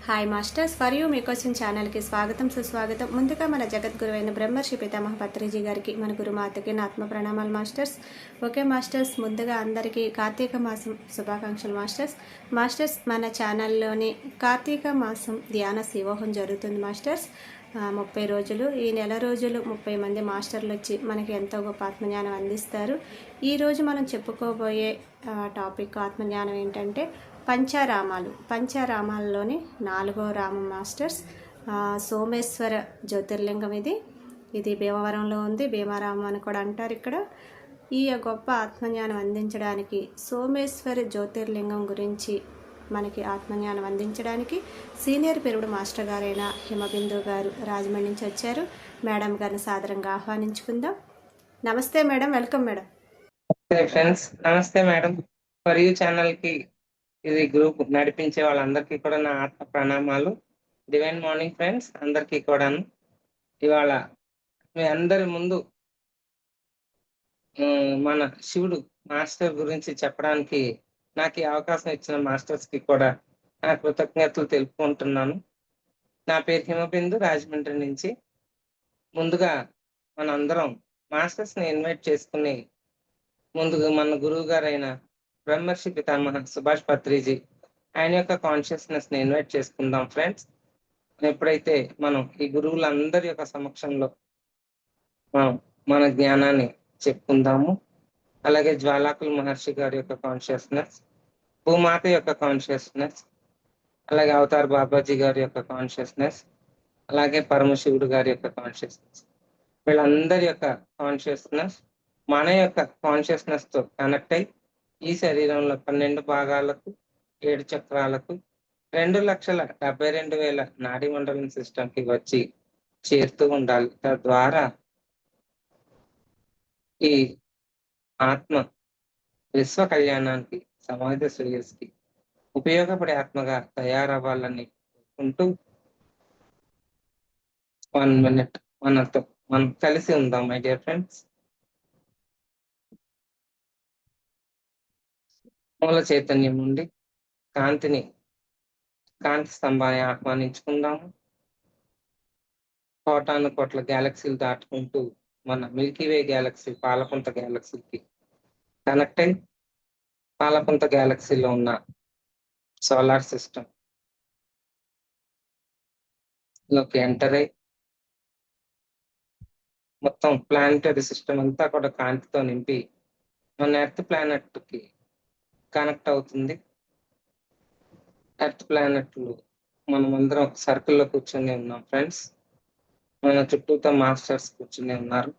Hi masters, for you మీకోసం ఛానల్కి స్వాగతం సుస్వాగతం. ముందుగా మన జగద్గురువైన బ్రహ్మర్షి పితామహ పత్రిజీ గారికి, మన గురుమాతకి నా ఆత్మ ప్రణామాలు మాస్టర్స్. ఓకే మాస్టర్స్, ముందుగా అందరికీ కార్తీక మాసం శుభాకాంక్షలు మాస్టర్స్. మాస్టర్స్, మన ఛానల్లోని కార్తీక మాసం ధ్యాన శివోహం జరుగుతుంది మాస్టర్స్. 30 రోజులు, ఈ నెల రోజులు 30 మంది మాస్టర్లు వచ్చి మనకి ఎంతో గొప్ప ఆత్మజ్ఞానం అందిస్తారు. ఈరోజు మనం చెప్పుకోబోయే టాపిక్ ఆత్మజ్ఞానం ఏంటంటే పంచారామాల్లోని 4వ రామం మాస్టర్స్. సోమేశ్వర జ్యోతిర్లింగం ఇది భీమవరంలో ఉంది. భీమారామం అని కూడా అంటారు ఇక్కడ. ఈ గొప్ప ఆత్మజ్ఞానం అందించడానికి సోమేశ్వర జ్యోతిర్లింగం గురించి మనకి ఆత్మజ్ఞానం అందించడానికి సీనియర్ పెరుగుడు మాస్టర్ గారైన హిమబిందు గారు రాజమండ్రి నుంచి వచ్చారు. మేడం గారిని సాదరంగా ఆహ్వానించుకుందాం. నమస్తే మేడం, వెల్కమ్ మేడం. ఫ్రెండ్స్, నమస్తే మేడం. ఫర్ యూ ఛానల్కి ఇది గ్రూప్ నడిపించే వాళ్ళందరికీ కూడా నా ఆత్మ ప్రణామాలు. డివైన్ మార్నింగ్ ఫ్రెండ్స్ అందరికీ కూడాను. ఇవాళ మీ అందరి ముందు మన శివుడు మాస్టర్ గురించి చెప్పడానికి నాకు ఈ అవకాశం ఇచ్చిన మాస్టర్స్కి కూడా నా కృతజ్ఞతలు తెలుపుకుంటున్నాను. నా పేరు హిమబిందు, రాజమండ్రి నుంచి. ముందుగా మనందరం మాస్టర్స్ని ఇన్వైట్ చేసుకుని ముందుగా మన గురువు గారైన బ్రహ్మర్షి పితామహ సుభాష్ పత్రిజీ ఆయన యొక్క కాన్షియస్నెస్ ని ఇన్వైట్ చేసుకుందాం ఫ్రెండ్స్. ఎప్పుడైతే మనం ఈ గురువులందరి యొక్క సమక్షంలో మన జ్ఞానాన్ని చెప్పుకుందాము. అలాగే జ్వాలాకుల మహర్షి గారి యొక్క కాన్షియస్నెస్, భూమాత యొక్క కాన్షియస్నెస్, అలాగే అవతార్ బాబాజీ గారి యొక్క కాన్షియస్నెస్, అలాగే పరమశివుడు గారి యొక్క కాన్షియస్నెస్, వీళ్ళందరి యొక్క కాన్షియస్నెస్ మన యొక్క కాన్షియస్నెస్ తో కనెక్ట్ అయి ఈ శరీరంలో 12 భాగాలకు 7 చక్రాలకు 2,72,000 నాడీ మండలం సిస్టమ్ కి వచ్చి చేరుతూ ఉండాలి. తద్వారా ఈ ఆత్మ విశ్వ కళ్యాణానికి, సమాజ శ్రేయస్కి ఉపయోగపడే ఆత్మగా తయారవ్వాలని ఉంటూ 1 minute మనం కలిసి ఉందాం మై డియర్ ఫ్రెండ్స్. మూల చైతన్యం నుండి కాంతి స్తంభాన్ని ఆహ్వానించుకుందాము. కోట్ల గ్యాలక్సీలు దాటుకుంటూ మన మిల్కీవే గ్యాలక్సీ, పాలపుంత గ్యాలక్సీకి కనెక్ట్ అయి పాలపుంత గ్యాలక్సీలో ఉన్న సోలార్ సిస్టమ్ లోకి ఎంటర్ అయి మొత్తం ప్లానెటరీ సిస్టమ్ అంతా కూడా కాంతితో నింపి మన ఎర్త్ ప్లానెట్ కి కనెక్ట్ అవుతుంది. ఎర్త్ ప్లానెట్లు మనమందరం ఒక సర్కిల్లో కూర్చొని ఉన్నాం ఫ్రెండ్స్. మన చుట్టూతో మాస్టర్స్ కూర్చుని ఉన్నారు.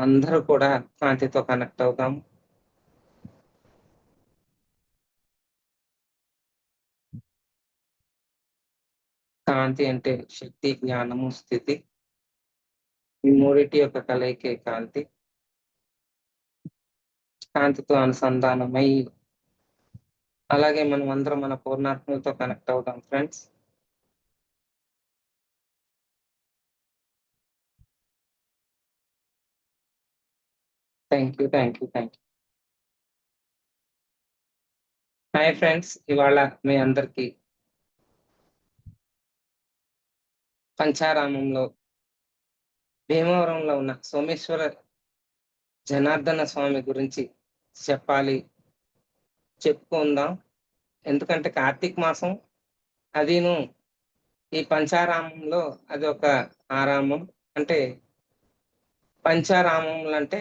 అందరూ కూడా కాంతితో కనెక్ట్ అవుతాము. కాంతి అంటే శక్తి, జ్ఞానము, స్థితి, ఈ మూడిటి యొక్క కలయికే కాంతి. కాంతితో అనుసంధానమై అలాగే మనం అందరం మన పూర్ణాత్మతో కనెక్ట్ అవుతాం friends. Thank you. Hi friends, ఇవాళ మీ అందరికీ పంచారామంలో భీమవరంలో ఉన్న సోమేశ్వర జనార్దన స్వామి గురించి చెప్పుకుందాం. ఎందుకంటే కార్తీక మాసం అదిను ఈ పంచారామంలో అది ఒక ఆరామం. అంటే పంచారామములు అంటే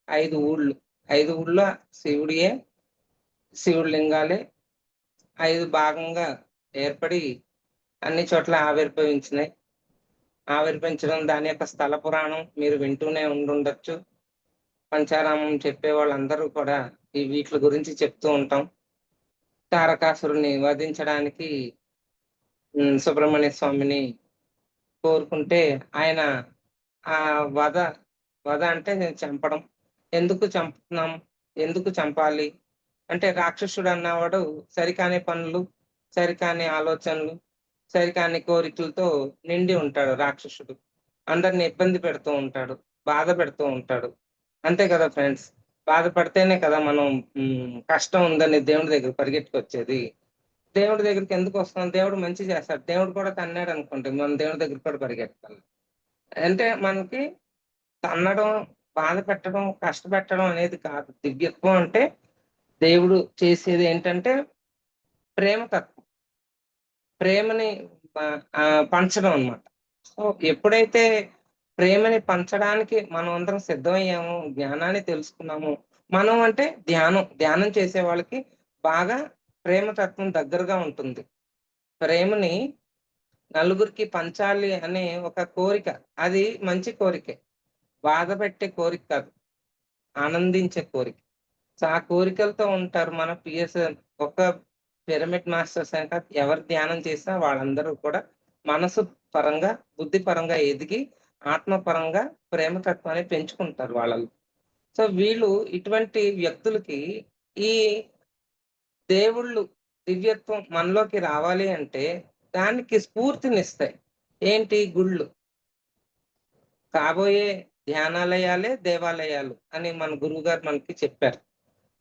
5 ఊళ్ళు. 5 ఊళ్ళ శివుడు లింగాలే 5 భాగంగా ఏర్పడి అన్ని చోట్ల ఆవిర్భవించడం దాని యొక్క స్థల పురాణం మీరు వింటూనే ఉండుండొచ్చు. పంచారామం చెప్పే వాళ్ళందరూ కూడా ఈ వీటి గురించి చెప్తూ ఉంటాం. తారకాసురుని వధించడానికి సుబ్రహ్మణ్య స్వామిని కోరుకుంటే ఆయన ఆ వధ అంటే చంపడం. ఎందుకు చంపాలి అంటే రాక్షసుడు అన్నవాడు సరికాని పనులు, సరికాని ఆలోచనలు, సరికాని కోరికలతో నిండి ఉంటాడు. రాక్షసుడు అందరిని ఇబ్బంది పెడుతూ ఉంటాడు, బాధ పెడుతూ ఉంటాడు. అంతే కదా ఫ్రెండ్స్. బాధపడితేనే కదా మనం కష్టం ఉందని దేవుడి దగ్గర పరిగెట్టుకొచ్చేది. దేవుడి దగ్గరికి ఎందుకు వస్తున్నాం, దేవుడు మంచి చేస్తాడు, దేవుడు కూడా తన్నాడు అనుకోండి, మనం దేవుడి దగ్గరికి కూడా పరిగెత్తాలి. అంటే మనకి తన్నడం, బాధ పెట్టడం, కష్టపెట్టడం అనేది కాదు. దివ్యత్వం అంటే దేవుడు చేసేది ఏంటంటే ప్రేమ తత్వం, ప్రేమని పంచడం అన్నమాట. సో ఎప్పుడైతే ప్రేమని పంచడానికి మనం అందరం సిద్ధమయ్యాము, జ్ఞానాన్ని తెలుసుకున్నాము, మనం అంటే ధ్యానం చేసే వాళ్ళకి బాగా ప్రేమ తత్వం దగ్గరగా ఉంటుంది. ప్రేమని నలుగురికి పంచాలి అనే ఒక కోరిక, అది మంచి కోరికే, బాధ పెట్టే కోరిక కాదు, ఆనందించే కోరిక. సో ఆ కోరికలతో ఉంటారు మన పిఎస్. ఒక పిరమిడ్ మాస్టర్స్ అంటే ఎవరు ధ్యానం చేసినా వాళ్ళందరూ కూడా మనసు పరంగా, బుద్ధి పరంగా ఎదిగి, ఆత్మ పరంగా ప్రేమతత్వాన్ని పెంచుకుంటారు వాళ్ళలో. సో వీళ్ళు ఇటువంటి వ్యక్తులకి ఈ దేవుళ్ళు దివ్యత్వం మనలోకి రావాలి అంటే దానికి స్ఫూర్తినిస్తాయి. ఏంటి? గుళ్ళు. కాబోయే ధ్యానాలయాలే దేవాలయాలు అని మన గురువు గారు మనకి చెప్పారు,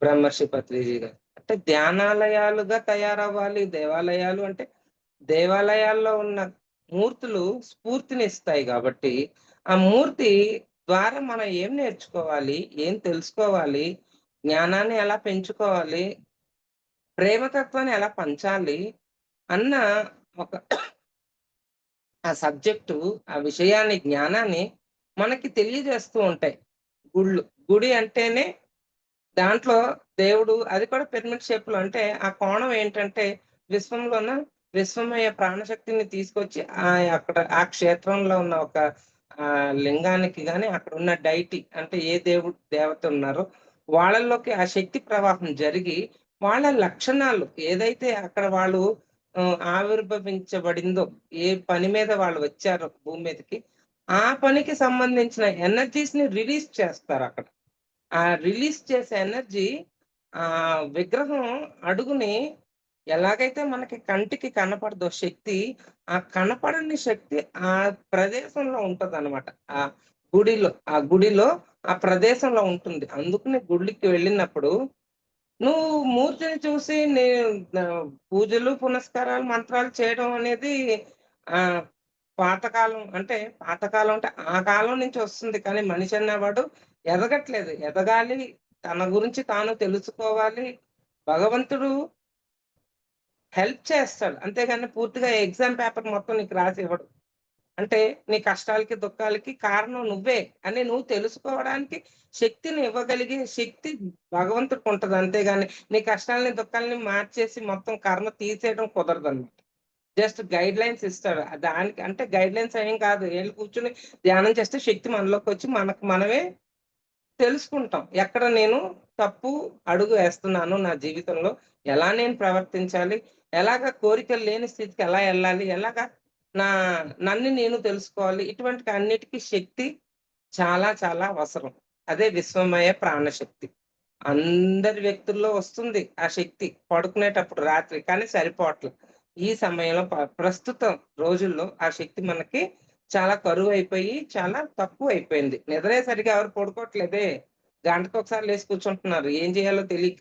బ్రహ్మర్షి పత్రిజీ గారు. అంటే ధ్యానాలయాలుగా తయారవ్వాలి దేవాలయాలు అంటే. దేవాలయాల్లో ఉన్న మూర్తులు స్ఫూర్తినిస్తాయి కాబట్టి, ఆ మూర్తి ద్వారా మనం ఏం నేర్చుకోవాలి, ఏం తెలుసుకోవాలి, జ్ఞానాన్ని ఎలా పెంచుకోవాలి, ప్రేమతత్వాన్ని ఎలా పంచాలి అన్న ఒక ఆ సబ్జెక్టు, ఆ విషయాన్ని, జ్ఞానాన్ని మనకి తెలియజేస్తూ ఉంటాయి గుళ్ళు. గుడి అంటేనే దాంట్లో దేవుడు, అది కూడా పిరమిడ్ షేప్ లో. అంటే ఆ కోణం ఏంటంటే విశ్వంలోన విశ్వమయ ప్రాణశక్తిని తీసుకొచ్చి అక్కడ ఆ క్షేత్రంలో ఉన్న ఒక లింగానికి గాని, అక్కడ ఉన్న డైటీ అంటే ఏ దేవుడు దేవత ఉన్నారో వాళ్ళలోకి ఆ శక్తి ప్రవాహం జరిగి, వాళ్ళ లక్షణాలు ఏదైతే అక్కడ వాళ్ళు ఆవిర్భవించబడిందో, ఏ పని మీద వాళ్ళు వచ్చారో భూమి మీదకి, ఆ పనికి సంబంధించిన ఎనర్జీస్ ని రిలీజ్ చేస్తారు అక్కడ. ఆ రిలీజ్ చేసే ఎనర్జీ ఆ విగ్రహం అడుగుని ఎలాగైతే మనకి కంటికి కనపడదో శక్తి, ఆ కనపడని శక్తి ఆ ప్రదేశంలో ఉంటదన్నమాట. ఆ గుడిలో ఆ ప్రదేశంలో ఉంటుంది. అందుకని గుడికి వెళ్ళినప్పుడు నువ్వు మూర్తిని చూసి పూజలు, పునస్కారాలు, మంత్రాలు చేయడం అనేది ఆహ్, పాతకాలం. అంటే పాతకాలం అంటే ఆ కాలం నుంచి వస్తుంది. కానీ మనిషి అనేవాడు ఎదగట్లేదు. ఎదగాలి, తన గురించి తాను తెలుసుకోవాలి. భగవంతుడు హెల్ప్ చేస్తాడు. అంతేగాని పూర్తిగా ఎగ్జామ్ పేపర్ మొత్తం నీకు రాసి ఇవ్వడు. అంటే నీ కష్టాలకి, దుఃఖాలకి కారణం నువ్వే అని నువ్వు తెలుసుకోవడానికి శక్తిని ఇవ్వగలిగే శక్తి భగవంతుడికి ఉంటది. అంతేగాని నీ కష్టాలని, దుఃఖాలని మార్చేసి మొత్తం కర్మ తీసేయడం కుదరదన్నమాట. జస్ట్ గైడ్ లైన్స్ ఇస్తాడు. దానికి అంటే గైడ్ లైన్స్ ఏం కాదు. ఎళ్లి కూర్చొని ధ్యానం చేస్తే శక్తి మనలోకొచ్చి మనకు మనమే తెలుసుకుంటాం. ఎక్కడ నేను తప్పు అడుగు వేస్తున్నాను నా జీవితంలో, ఎలా నేను ప్రవర్తించాలి, ఎలాగా కోరికలు లేని స్థితికి ఎలా ఎళ్ళాలి, ఎలాగా నా నన్ను నేను తెలుసుకోవాలి. ఇటువంటి అన్నిటికి శక్తి చాలా చాలా అవసరం. అదే విశ్వమయ ప్రాణశక్తి. అందరి వ్యక్తుల్లో వస్తుంది ఆ శక్తి పడుకునేటప్పుడు రాత్రి. కానీ సరిపోవట్లే. ఈ సమయంలో ప్రస్తుతం రోజుల్లో ఆ శక్తి మనకి చాలా కరువైపోయి, చాలా తక్కువైపోయింది. నిద్రే సరిగ్గా ఎవరు పడుకోవట్లేదే. గంటకొకసారి లేసి కూర్చుంటున్నారు. ఏం చేయాలో తెలీక.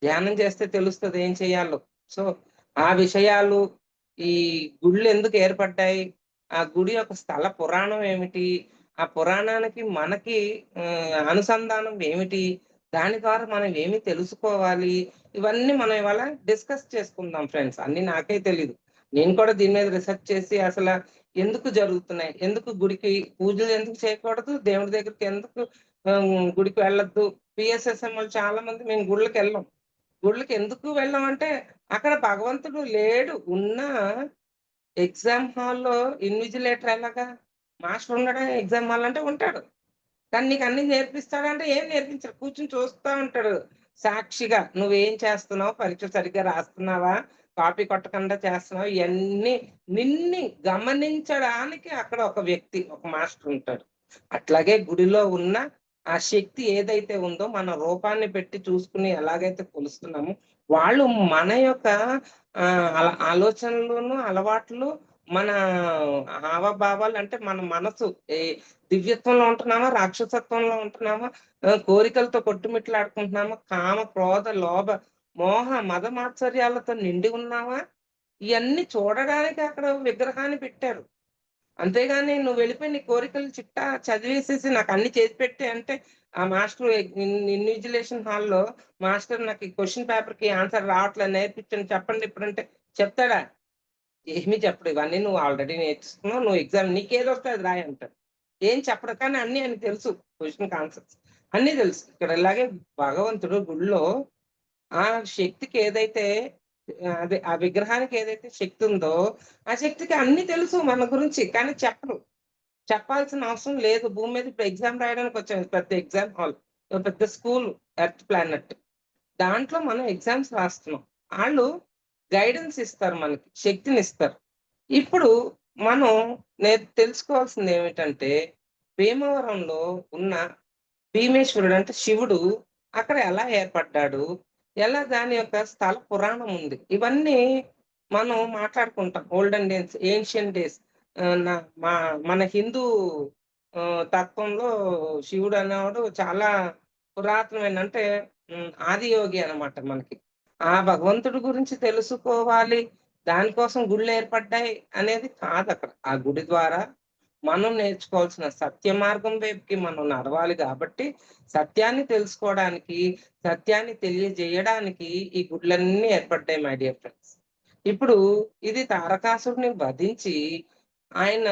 ధ్యానం చేస్తే తెలుస్తది ఏం చేయాలో. సో, ఆ విషయాలు, ఈ గుళ్ళెందుకు ఏర్పడ్డాయి? ఆ గుడి యొక్క స్థల పురాణం ఏమిటి? ఆ పురాణానికి మనకి అనుసంధానం ఏమిటి? దాని ద్వారా మనం ఏమి తెలుసుకోవాలి? ఇవన్నీ మనం ఇవాళ డిస్కస్ చేసుకుందాం ఫ్రెండ్స్. అన్నీ నాకే తెలీదు. నేను కూడా దీని మీద రిసర్చ్ చేసి అసల ఎందుకు జరుగుతున్నాయి? ఎందుకు గుడికి పూజలు ఎందుకు చేయకూడదు? దేవుడి దగ్గరికి ఎందుకు గుడికి వెళ్ళొద్దు? పిఎస్ఎస్ఎం వాళ్ళు చాలా మంది మేము గుళ్ళకెళ్ళం. గుళ్ళకి ఎందుకు వెళ్ళమంటే అక్కడ భగవంతుడు లేడు. ఉన్నా ఎగ్జామ్ హాల్‌లో ఇన్విజిలేటర్ ఎలాగా? మాస్టర్ ఉండడా ఎగ్జామ్ హాల్ అంటే ఉంటాడు. కానీ నీకు అన్నీ నేర్పిస్తాడంటే ఏం నేర్పించడు. కూర్చొని చూస్తా ఉంటాడు సాక్షిగా. నువ్వేం చేస్తున్నావు? పరీక్ష సరిగ్గా రాస్తున్నావా? కాపీ కొట్టకుండా చేస్తున్నావా? ఇయన్నీ నిన్ని గమనించడానికి అక్కడ ఒక వ్యక్తి, ఒక మాస్టర్ ఉంటాడు. అట్లాగే గుడిలో ఉన్న ఆ శక్తి ఏదైతే ఉందో, మన రూపాన్ని పెట్టి చూసుకొని ఎలాగైతే కొలుస్తున్నామో, వాళ్ళు మన యొక్క ఆలోచనలును, అలవాట్లు, మన హావభావాలు అంటే మన మనసు దివ్యత్వంలో ఉంటున్నామా? రాక్షసత్వంలో ఉంటున్నామా? కోరికలతో కొట్టుమిట్లాడుకుంటున్నామా? కామ, క్రోధ, లోభ మోహ మద మాత్సర్యాలతో నిండి ఉన్నావా? ఇయన్నీ చూడడానికి అక్కడ విగ్రహాన్ని పెట్టారు. అంతేగాని నువ్వు వెళ్ళిపోయి నీ కోరికల చిట్టా చదివేసేసి నాకు అన్ని చేసి పెట్టే అంటే, ఆ మాస్టర్ ఇన్విజిలేషన్ హాల్‌లో మాస్టర్ నాకు ఈ క్వెషన్ పేపర్‌కి ఆన్సర్ రావట్లేదు నేర్పించండి చెప్పండి ఇప్పుడంటే చెప్తాడా? ఏమీ చెప్పడు. ఇవన్నీ నువ్వు ఆల్రెడీ నేర్చుకున్నావు. నువ్వు ఎగ్జామ్ నీకేదొస్తే అది రాయి అంటాడు. ఏం చెప్పడు. కానీ అన్నీ ఆయనకు తెలుసు. క్వెషన్‌కి ఆన్సర్స్ అన్నీ తెలుసు. ఇక్కడ ఇలాగే భగవంతుడు గుడిలో ఆ శక్తికి ఏదైతే అదే ఆ విగ్రహానికి ఏదైతే శక్తి ఉందో, ఆ శక్తికి అన్నీ తెలుసు మన గురించి. కానీ చెప్పడు. చెప్పాల్సిన అవసరం లేదు. భూమి మీద ఇప్పుడు ఎగ్జామ్ రాయడానికొచ్చాం. ఇది పెద్ద ఎగ్జామ్ హాల్. ఓ పెద్ద స్కూల్ ఎర్త్ ప్లానెట్. దాంట్లో మనం ఎగ్జామ్స్ రాస్తున్నాం. ఆళ్ళు గైడెన్స్ ఇస్తారు మనకి. శక్తినిస్తారు. ఇప్పుడు మనం తెలుసుకోవాల్సిందేమిటంటే, భీమవరంలో ఉన్న భీమేశ్వరుడు అంటే శివుడు అక్కడ ఎలా ఏర్పడ్డాడు? ఎలా దాని యొక్క స్థల పురాణం ఉంది. ఇవన్నీ మనం మాట్లాడుకుంటాం. Olden days, ancient days. Ah, న మా మన హిందూ తత్వంలో శివుడు అనేవాడు చాలా పురాతనమైన అంటే ఆదియోగి అనమాట మనకి. ఆ భగవంతుడి గురించి తెలుసుకోవాలి. దానికోసం గుళ్ళేర్పడ్డాయి అనేది కాదక్కడ. ఆ గుడి ద్వారా మనం నేర్చుకోవాల్సిన సత్య మార్గం వైపుకి మనం నడవాలి గాబట్టి, సత్యాన్ని తెలుసుకోవడానికి, సత్యాన్ని తెలియజేయడానికి ఈ గుడులన్నీ ఏర్పడ్డాయి మై డియర్ ఫ్రెండ్స్. ఇప్పుడు ఇది తారకాసురుడిని వధించి, ఆయన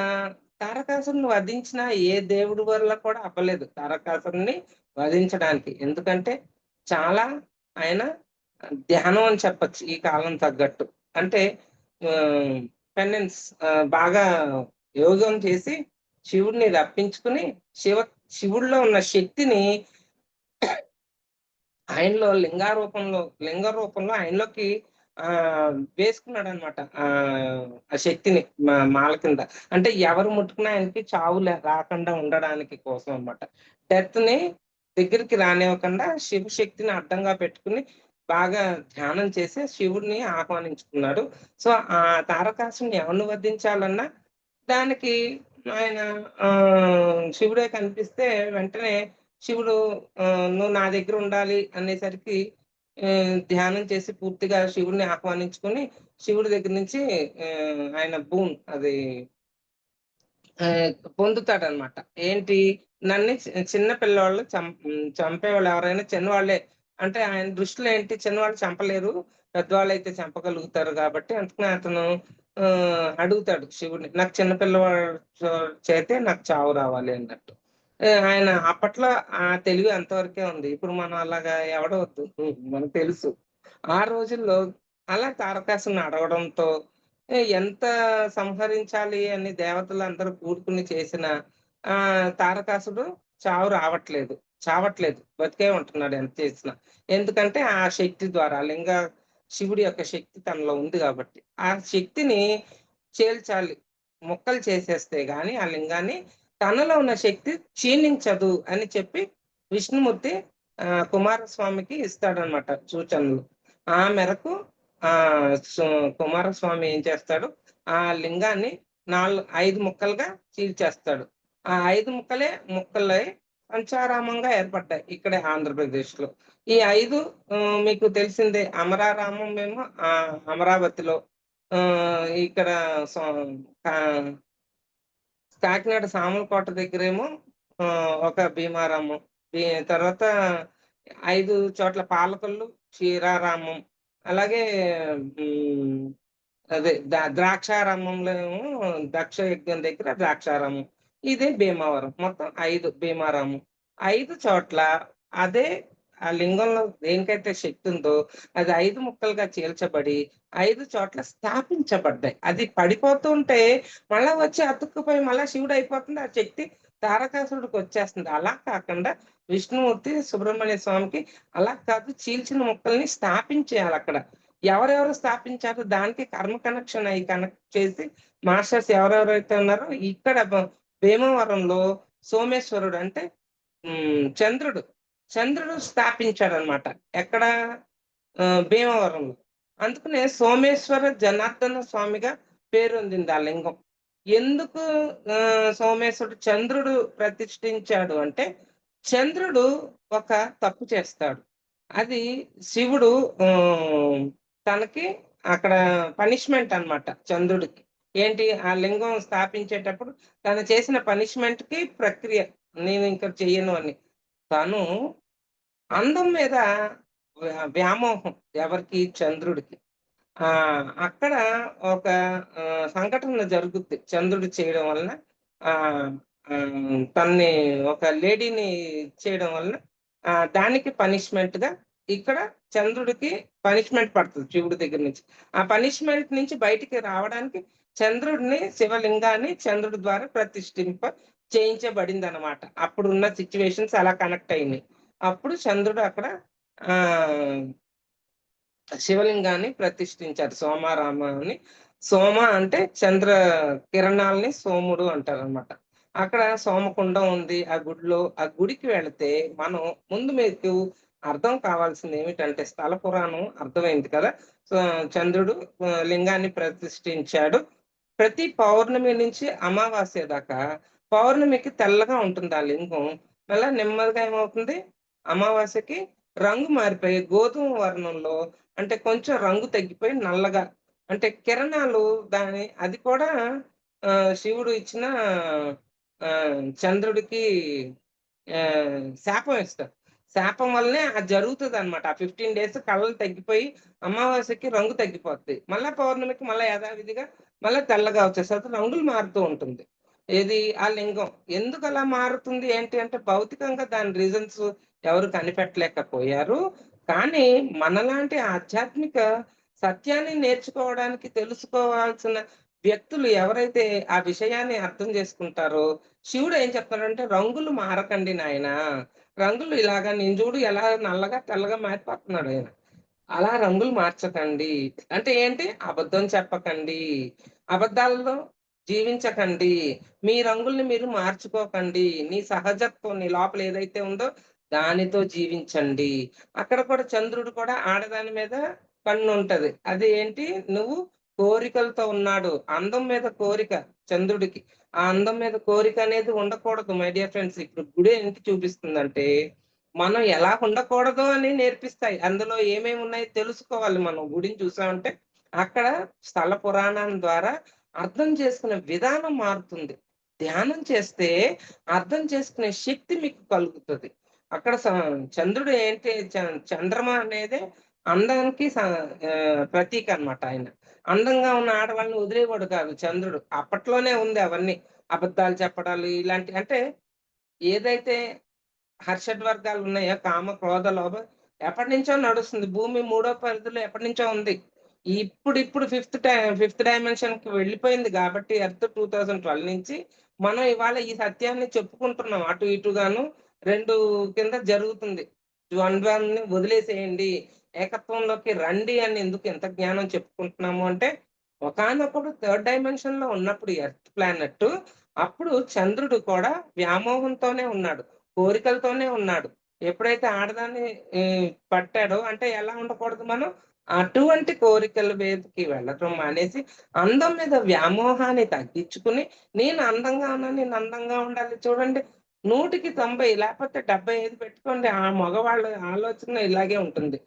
తారకాసురుడిని వధించిన ఏ దేవుడి వల్ల కూడా అవ్వలేదు తారకాసురుడిని వధించడానికి. ఎందుకంటే, చాలా ఆయన ధ్యానం అని చెప్పొచ్చు ఈ కాలం తగ్గట్టు. అంటే ఆహ్, పెనెన్స్ బాగా యోగం చేసి శివుడిని రప్పించుకొని శివ శివుడిలో ఉన్న శక్తిని ఆయనలో లింగ రూపంలో ఆయనలోకి వేసుకున్నాడనమాట. ఆ శక్తిని మాల కింద. అంటే ఎవరు ముట్టుకున్నా ఆయనకి చావు రాకుండా ఉండడానికి కోసం అన్నమాట. డెత్‌ని దగ్గరికి రానివ్వకుండా శివశక్తిని అడ్డంగా పెట్టుకొని బాగా ధ్యానం చేసి శివుడిని ఆహ్వానించుకున్నాడు. సో, ఆ తారకాసురుడిని ఎవరిని వధించాలన్నా దానికి ఆయన శివుడే కనిపిస్తే వెంటనే శివుడు "నువ్వు నా దగ్గర ఉండాలి" అనేసరికి ధ్యానం చేసి పూర్తిగా శివుడిని ఆహ్వానించుకొని శివుడి దగ్గర నుంచి ఆయన అది పొందుతాడనమాట. ఏంటి నన్ను చిన్న పిల్లోళ్ళు చంపేవాళ్ళు ఎవరైనా చిన్నవాళ్ళే. అంటే ఆయన దృష్టిలో ఏంటి చిన్నవాళ్ళు చంపలేరు. పెద్దవాళ్ళైతే చంపగలుగుతారు కాబట్టి అందుకని అతను అడుగుతాడు శివుడిని. నాకు చిన్న పిల్లవాడు చేతే నాకు చావు రావాలి అన్నట్టు. ఆయన అప్పట్లో ఆ తెలివి అంతవరకే ఉంది. ఇప్పుడు మనం అలాగా ఎవడవద్దు. మనకు తెలుసు. ఆ రోజుల్లో అలా తారకాసురుడిని అడగడంతో ఎంత సంహరించాలి అని దేవతలందరూ కూడుకుని చేసిన తారకాసుడు చావట్లేదు. బతికే ఉంటున్నాడు ఎంత చేసినా. ఎందుకంటే ఆ శక్తి ద్వారా శివుడి యొక్క శక్తి తనలో ఉంది గాబట్టి. ఆ శక్తిని చేల్చాలి. ముక్కలు చేసేస్తే గాని ఆ లింగాన్ని తనలో ఉన్న శక్తి క్షీణించదు అని చెప్పి విష్ణుమూర్తి కుమారస్వామికి ఇస్తాడనమాట సూచనలు. ఆ మేరకు సో కుమారస్వామి ఏం చేస్తాడు, ఆ లింగాన్ని 5 ముక్కలుగా చీల్చేస్తాడు. ఆ 5 ముక్కలై పంచారామంగా ఏర్పడ్డాయి ఇక్కడే ఆంధ్రప్రదేశ్‌లో. ఈ 5 మీకు తెలిసిందే అమరారామం ఏమో అమరావతిలో, ఇక్కడ సో కా కాకినాడ సామలకోట దగ్గరేమో ఒక భీమారామం. దీ తర్వాత 5 చోట్ల పాలకొల్లు, క్షీరారామం. అలాగే హ్మ్. అదే ద్రాక్షారామంలో ఏమో దక్షయజ్ఞం దగ్గర ద్రాక్షారామం. ఇదే భీమవరం. మొత్తం 5 భీమారామం. 5 చోట్ల అదే ఆ లింగంలో దేనికైతే శక్తి ఉందో అది 5 ముక్కలుగా చీల్చబడి 5 చోట్ల స్థాపించబడ్డాయి. అది పడిపోతూ ఉంటే మళ్ళా వచ్చి అతుక్కుపోయి మళ్ళా శివుడయిపోతుంది. ఆ శక్తి తారకాసురుడికొచ్చేస్తుంది. అలా కాకుండా విష్ణుమూర్తి, సుబ్రహ్మణ్య స్వామికి అలా కాదు చీల్చిన ముక్కల్ని స్థాపించేయాలక్కడ. ఎవరెవరు స్థాపించారో దానికి కర్మ కనెక్షన్ అయి కనెక్ట్ చేసి మాస్టర్స్ ఎవరెవరైతే ఉన్నారో ఇక్కడ భీమవరంలో సోమేశ్వరుడు అంటే చంద్రుడు. చంద్రుడు స్థాపించాడనమాట. ఎక్కడ? భీమవరంలో. అందుకనే సోమేశ్వర జనార్దన స్వామిగా పేరొందింది ఆ లింగం. ఎందుకు సోమేశ్వరుడు చంద్రుడు ప్రతిష్ఠించాడు అంటే, చంద్రుడు ఒక తప్పు చేస్తాడు. అది శివుడు తనకి అక్కడ పనిష్మెంట్ అన్నమాట చంద్రుడికి. ఏంటి ఆ లింగం స్థాపించేటప్పుడు తను చేసిన పనిష్మెంట్ కి ప్రక్రియ, నేను ఇంకా చెయ్యను అని. తను అందం మీద వ్యామోహం ఎవరికి? చంద్రుడికి. అక్కడ ఒక సంఘటన జరుగుద్ది చంద్రుడు చేయడం వలన. ఆహ్, తనని ఒక లేడీని చేయడం వలన దానికి పనిష్మెంట్‌గా ఇక్కడ చంద్రుడికి పనిష్మెంట్ పడతది శివుడి దగ్గర నుంచి. ఆ పనిష్మెంట్ నుంచి బయటికి రావడానికి చంద్రుడిని, శివలింగాన్ని చంద్రుడి ద్వారా ప్రతిష్ఠింప చేయించబడిందనమాట. అప్పుడున్న సిట్యుయేషన్స్ అలా కనెక్ట్ అయినాయి. అప్పుడు చంద్రుడు అక్కడ ఆహ్ శివలింగాన్ని ప్రతిష్ఠించారు. సోమారామ అని. సోమ అంటే చంద్ర కిరణాల్ని సోముడు అంటారనమాట. అక్కడ సోమకుండం ఉంది ఆ గుడిలో. ఆ గుడికి వెళితే మనం ముందు మీకు అర్థం కావాల్సింది ఏమిటంటే, స్థల పురాణం అర్థమైంది కదా! సో, చంద్రుడు లింగాన్ని ప్రతిష్ఠించాడు. ప్రతి పౌర్ణమి నుంచి అమావాస్య దాకా పౌర్ణమికి తెల్లగా ఉంటుంది ఆ లింగం. మళ్ళా నెమ్మదిగా ఏమవుతుంది? అమావాస్యకి రంగు మారిపోయి గోధుమ వర్ణంలో, అంటే కొంచెం రంగు తగ్గిపోయి నల్లగా, అంటే కిరణాలు అది కూడా శివుడు ఇచ్చిన చంద్రుడికి శాపం ఇస్తాడు. శాపం వల్లనే అది జరుగుతదనమాట. ఆ 15 డేస్ కళలు తగ్గిపోయి అమావాస్యకి రంగు తగ్గిపోద్ది. మళ్ళా పౌర్ణమికి మళ్ళా యథావిధిగా మళ్ళా తెల్లగా వచ్చేసరికి రంగులు మారుతూ ఉంటుంది. ఏది? ఆ లింగం. ఎందుకలా మారుతుంది ఏంటి అంటే, భౌతికంగా దాని రీజన్స్ ఎవరు కనిపెట్టలేకపోయారు. కానీ మనలాంటి ఆధ్యాత్మిక సత్యాన్ని నేర్చుకోవడానికి, తెలుసుకోవాల్సిన వ్యక్తులు ఎవరైతే ఆ విషయాన్ని అర్థం చేసుకుంటారో, శివుడు ఏం చెప్తాడంటే, రంగులు మారకండి నాయనా. రంగులు ఇలాగా నేను చూడు ఎలా నల్లగా, తెల్లగా మారిపోతున్నాడాయన. అలా రంగులు మార్చకండి. అంటే ఏంటి? అబద్ధం చెప్పకండి. అబద్ధాలలో జీవించకండి. మీ రంగుల్ని మీరు మార్చుకోకండి. నీ సహజత్వం నీ లోపల ఏదైతే ఉందో దానితో జీవించండి. అక్కడ కూడా చంద్రుడు కూడా ఆడదాని మీద కన్నుంటది. అది ఏంటి? నువ్వు కోరికలతో ఉన్నాడు. అందం మీద కోరిక చంద్రుడికి. ఆ అందం మీద కోరిక అనేది ఉండకూడదు మై డియర్ ఫ్రెండ్స్. ఇప్పుడు గుడి ఏంటి చూపిస్తుందంటే, మనం ఎలా ఉండకూడదో అని నేర్పిస్తాయి. అందులో ఏమేమి ఉన్నాయో తెలుసుకోవాలి మనం. గుడిని చూసామంటే అక్కడ స్థల పురాణం ద్వారా అర్థం చేసుకునే విధానం మారుతుంది. ధ్యానం చేస్తే అర్థం చేసుకునే శక్తి మీకు కలుగుతది. అక్కడ చంద్రుడు ఏంటి? చంద్రమ అనేదే అందానికి ప్రతీక అన్నమాట ఆయన. అందంగా ఉన్న ఆడవాళ్ళని వదిలేవాడు కాదు చంద్రుడు. అప్పట్లోనే ఉంది అవన్నీ. అబద్ధాలు చెప్పడాలు ఇలాంటి, అంటే ఏదైతే హర్షడ్వర్గాలు ఉన్నాయో, కామ, క్రోధ, లోభ ఎప్పటినుంచో నడుస్తుంది. భూమి మూడో పరిధిలో ఎప్పటినుంచో ఉంది. ఇప్పుడిప్పుడు ఫిఫ్త్ డైమెన్షన్‌కి వెళ్ళిపోయింది గాబట్టి ఎర్త్ 2012 నుంచి మనం ఇవాళ ఈ సత్యాన్ని చెప్పుకుంటున్నాం. అటు ఇటుగాను 2 కింద జరుగుతుంది. ద్వంద్వాన్ని వదిలేసేయండి. ఏకత్వంలోకి రండి అని ఎందుకు ఇంత జ్ఞానం చెప్పుకుంటున్నాము అంటే, ఒకానొకడు థర్డ్ డైమెన్షన్‌లో ఉన్నప్పుడు ఎర్త్ ప్లానెట్, అప్పుడు చంద్రుడు కూడా వ్యామోహంతోనే ఉన్నాడు. కోరికలతోనే ఉన్నాడు. ఎప్పుడైతే ఆడదాన్ని పట్టాడో, అంటే ఎలా ఉండకూడదు మనం? అటువంటి కోరికల మీదకి వెళ్ళటం మానేసి, అందం మీద వ్యామోహాన్ని తగ్గించుకుని, నేను అందంగా ఉన్నాను, నేను అందంగా ఉండాలి. చూడండి 100కి 90 లేకపోతే 75 పెట్టుకోండి. ఆ మగవాళ్ళ ఆలోచన ఇలాగే ఉంటుంది.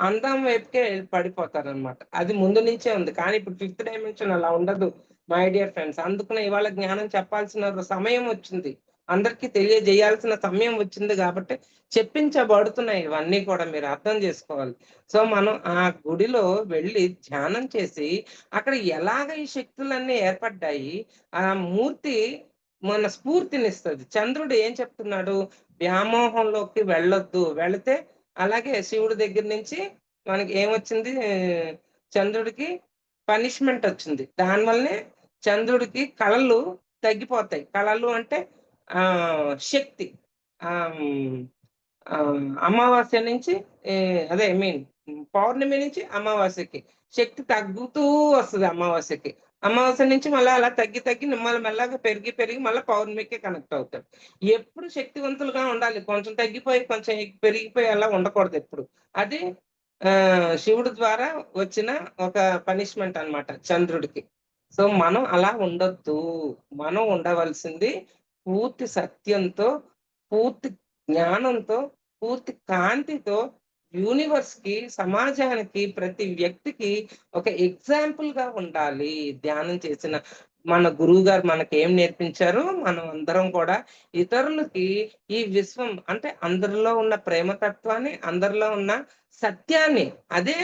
అందం వైపుకే పడిపోతారనమాట. అది ముందు నుంచే ఉంది. కానీ ఇప్పుడు ఫిఫ్త్ డైమెన్షన్ అలా ఉండదు మై డియర్ ఫ్రెండ్స్. అందుకనే ఇవాళ జ్ఞానం చెప్పాల్సిన సమయం వచ్చింది. అందరికీ తెలియజేయాల్సిన సమయం వచ్చింది గాబట్టి చెప్పించబడుతున్నాయి ఇవన్నీ కూడా, మీరు అర్థం జేసుకోవాలి. సో, మనం ఆ గుడిలో వెళ్లి ధ్యానం చేసి, అక్కడ ఎలాగ ఈ శక్తులన్నీ ఏర్పడ్డాయి, ఆ మూర్తి మన స్ఫూర్తినిస్తది. చంద్రుడు ఏం చెప్తున్నాడు? వ్యామోహంలోకి వెళ్ళొద్దు. వెళితే అలాగే శివుడి దగ్గర నుంచి మనకి ఏమొచ్చింది? చంద్రుడికి పనిష్మెంట్ వచ్చింది. దానివల్లనే చంద్రుడికి కళలు తగ్గిపోతాయి. కళలు అంటే శక్తి. ఆహ్, హ్మ్. అమావాస్య నుంచి అదే ఐ మీన్ పౌర్ణమి నుంచి అమావాస్యకి శక్తి తగ్గుతూ వస్తది అమావాస్యకి. అమావాస్య నుంచి మళ్ళా అలా తగ్గి తగ్గి మెల్లగా పెరిగి పెరిగి మళ్ళా పౌర్ణమికే కనెక్ట్ అవుతాడు. ఎప్పుడు శక్తివంతులుగా ఉండాలి. కొంచెం తగ్గిపోయి కొంచెం పెరిగిపోయి అలా ఉండకూడదెప్పుడు. అది శివుడి ద్వారా వచ్చిన ఒక పనిష్మెంట్ అన్నమాట చంద్రుడికి. సో, మనం అలా ఉండొద్దు. మనం ఉండవలసింది పూర్తి సత్యంతో, పూర్తి జ్ఞానంతో, పూర్తి కాంతితో, యూనివర్స్ కి, సమాజానికి, ప్రతి వ్యక్తికి ఒక ఎగ్జాంపుల్ గా ఉండాలి. ధ్యానం చేసిన మన గురువు గారు మనకేం నేర్పించారో మనం అందరం కూడా ఇతరులకి ఈ విశ్వం అంటే అందరిలో ఉన్న ప్రేమతత్వాన్ని, అందరిలో ఉన్న సత్యాన్ని, అదే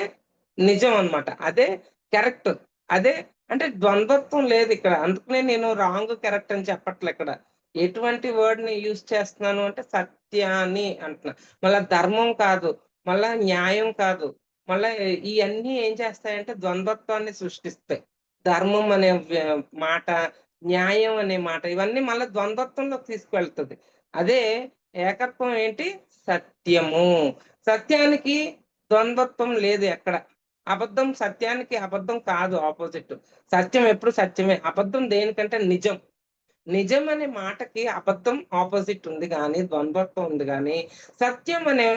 నిజం అన్నమాట. అదే కరెక్ట్. అదే అంటే ద్వంద్వత్వం లేదు ఇక్కడ. అందుకనే నేను రాంగ్, కరెక్ట్ అని చెప్పట్లే ఇక్కడ. ఎటువంటి వర్డ్‌ని యూజ్ చేస్తున్నాను అంటే సత్యాన్ని అంటున్నా. మళ్ళా ధర్మం కాదు. మళ్ళా న్యాయం కాదు. మళ్ళా ఇయన్నీ ఏం చేస్తాయంటే ద్వంద్వత్వాన్ని సృష్టిస్తాయి. ధర్మం అనే మాట, న్యాయం అనే మాట ఇవన్నీ మళ్ళా ద్వంద్వత్వంలోకి తీసుకువెళ్తది. అదే ఏకత్వం ఏంటి? సత్యము. సత్యానికి ద్వంద్వత్వం లేదు ఎక్కడ. అబద్ధం సత్యానికి అబద్ధం కాదు ఆపోజిట్. సత్యం ఎప్పుడు సత్యమే. అబద్ధం దేనికంటే నిజం. నిజం అనే మాటకి అబద్ధం ఆపోజిట్ ఉంది గానీ, ద్వంద్వత్వం ఉంది గానీ, సత్యం అనే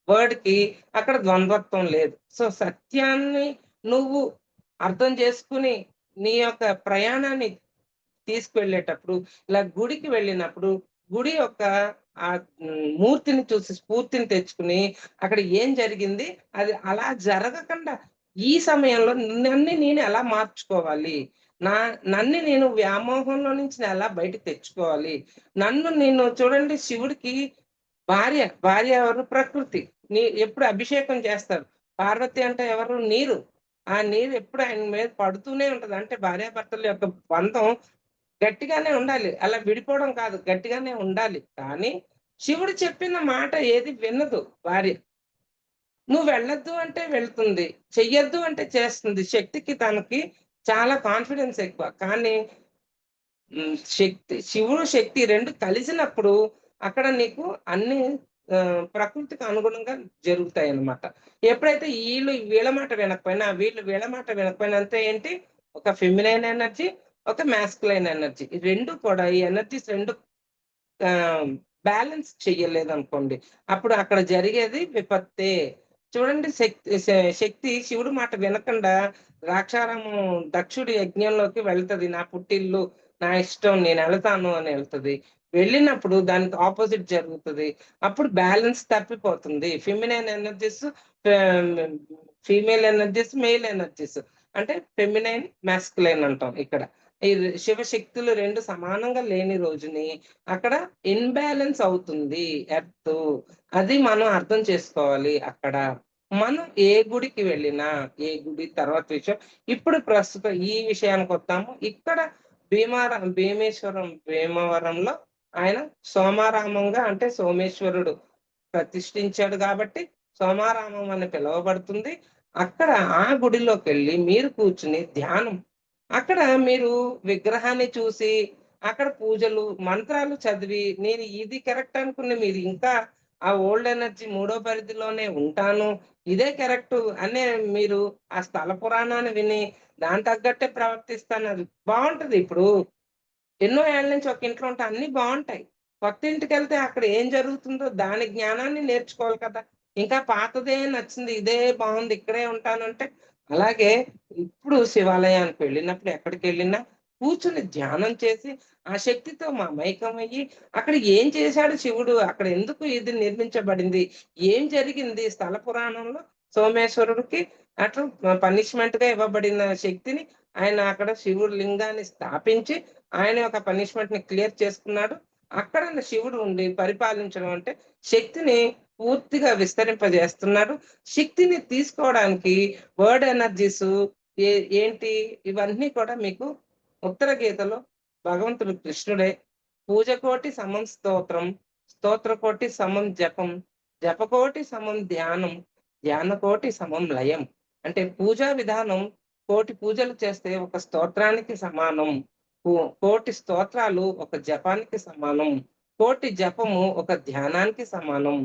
వర్డ్‌కి అక్కడ ద్వంద్వత్వం లేదు. సో, సత్యాన్ని నువ్వు అర్థం చేసుకొని, నీ యొక్క ప్రయాణాన్ని తీసుకువెళ్ళేటప్పుడు, ఇలా గుడికి వెళ్ళినప్పుడు, గుడి యొక్క మూర్తిని చూసి స్ఫూర్తిని తెచ్చుకొని, అక్కడ ఏం జరిగింది? అది అలా జరగకుండా ఈ సమయంలో నన్ను నేను ఎలా మార్చుకోవాలి? నా నన్ను నేను వ్యామోహంలో నుంచి ఎలా బయటకి తెచ్చుకోవాలి? నన్ను నేను చూడండి శివుడికి భార్య ఎవరు? ప్రకృతి. ఎప్పుడు అభిషేకం చేస్తారు. పార్వతి అంటే ఎవరు? నీరు. ఆ నీరు ఎప్పుడు ఆయన మీద పడుతూనే ఉంటది. అంటే భార్యాభర్తల యొక్క బంధం గట్టిగానే ఉండాలి. అలా విడిపోవడం కాదు. గట్టిగానే ఉండాలి. కానీ శివుడు చెప్పిన మాట ఏది వినదు భార్య. నువ్వు వెళ్ళొద్దు అంటే వెళ్తుంది. చెయ్యొద్దు అంటే చేస్తుంది. శక్తికి తనకి చాలా కాన్ఫిడెన్స్ ఎక్కువ. కానీ శివుడు, శక్తి 2 కలిసినప్పుడు అక్కడ నీకు అన్ని ప్రకృతికి అనుగుణంగా జరుగుతాయన్నమాట. ఎప్పుడైతే వీళ్ళ మాట వినకపోయినా, వీళ్ళ మాట వినకపోయినా అంటే ఏంటి? ఒక ఫెమినైన్ ఎనర్జీ, ఒక మాస్కులైన్ ఎనర్జీ. ఈ 2 కూడా ఈ ఎనర్జీస్ 2 బ్యాలెన్స్ చెయ్యలేదనుకోండి. అప్పుడు అక్కడ జరిగేది విపత్తే. చూడండి శక్తి శివుడి మాట వినకుండా ద్రాక్షారామం దక్షుడి యజ్ఞంలోకి వెళ్తది. నా పుట్టిల్లు, నా ఇష్టం నేనెళ్తాను అని ఎళ్తది. వెళ్ళినప్పుడు దానికి అపోజిట్ జరుగుతది. అప్పుడు బ్యాలెన్స్ తప్పిపోతుంది. ఫెమినైన్ ఎనర్జీస్, ఆహ్, ఫీమేల్ ఎనర్జీస్, మెయిల్ ఎనర్జీస్. అంటే ఫెమినైన్, మాస్కులైన్ అంటాం ఇక్కడ. ఈ శివశక్తులు 2 సమానంగా లేని రోజుని అక్కడ ఇన్‌బాలన్స్ అవుతుంది ఎర్త్. అది మనం అర్థం చేసుకోవాలి అక్కడ. మనం ఏ గుడికి వెళ్ళినా, ఏ గుడి తర్వాత విషయం. ఇప్పుడు ప్రస్తుతం ఈ విషయానికొద్దాము. ఇక్కడ భీమవరంలో ఆయన సోమారామంగా అంటే సోమేశ్వరుడు ప్రతిష్ఠించాడు కాబట్టి సోమారామం అని పిలువబడుతుంది. అక్కడ ఆ గుడిలోకెళ్ళి మీరు కూర్చొని ధ్యానం అక్కడ మీరు విగ్రహాన్ని చూసి, అక్కడ పూజలు, మంత్రాలు చదివి, నేను ఇది కరెక్ట్ అనుకుని మీరు ఇంకా ఆ ఓల్డ్ ఎనర్జీ మూడో పరిధిలోనే ఉంటాను. ఇదే కరెక్టు అనే మీరు ఆ స్థల పురాణాన్ని విని, దానికి తగ్గట్టే ప్రవర్తిస్తాను. అది బావుంటది. ఇప్పుడు ఎన్నో ఏళ్ల నుంచి ఒక ఇంట్లో ఉంటే అన్నీ బావుంటాయి. కొత్త ఇంటికెళ్తే అక్కడ ఏం జరుగుతుందో దాని జ్ఞానాన్ని నేర్చుకోవాలి కదా! ఇంకా పాతదే నచ్చింది. ఇదే బావుంది. ఇక్కడే ఉంటానంటే అలాగే ఇప్పుడు శివాలయానికి వెళ్ళినప్పుడు ఎక్కడికెళ్ళినా కూర్చొని ధ్యానం చేసి, ఆ శక్తితో మమైకమయ్యి, అక్కడ ఏం చేశాడు శివుడు? అక్కడ ఎందుకు ఇది నిర్మించబడింది? ఏం జరిగింది? స్థల పురాణంలో సోమేశ్వరుడికి అటు పనిష్మెంట్‌గా ఇవ్వబడిన శక్తిని ఆయన అక్కడ శివుడు లింగాన్ని స్థాపించి ఆయన యొక్క పనిష్మెంట్‌ని క్లియర్ చేసుకున్నాడు. అక్కడ శివుడు ఉండి పరిపాలించడం అంటే శక్తిని పూర్తిగా విస్తరింపజేస్తున్నాడు. శక్తిని తీసుకోవడానికి వర్డ్ ఎనర్జీసు ఏ ఏంటి ఇవన్నీ కూడా మీకు ఉత్తర గీతలో భగవంతుడు కృష్ణుడే పూజకోటి సమం స్తోత్రం, స్తోత్రకోటి సమం జపం, జపకోటి సమం ధ్యానం, ధ్యానకోటి సమం లయం. అంటే పూజా విధానం కోటి పూజలు చేస్తే ఒక స్తోత్రానికి సమానం. కో కోటి స్తోత్రాలు ఒక జపానికి సమానం. కోటి జపము ఒక ధ్యానానికి సమానం.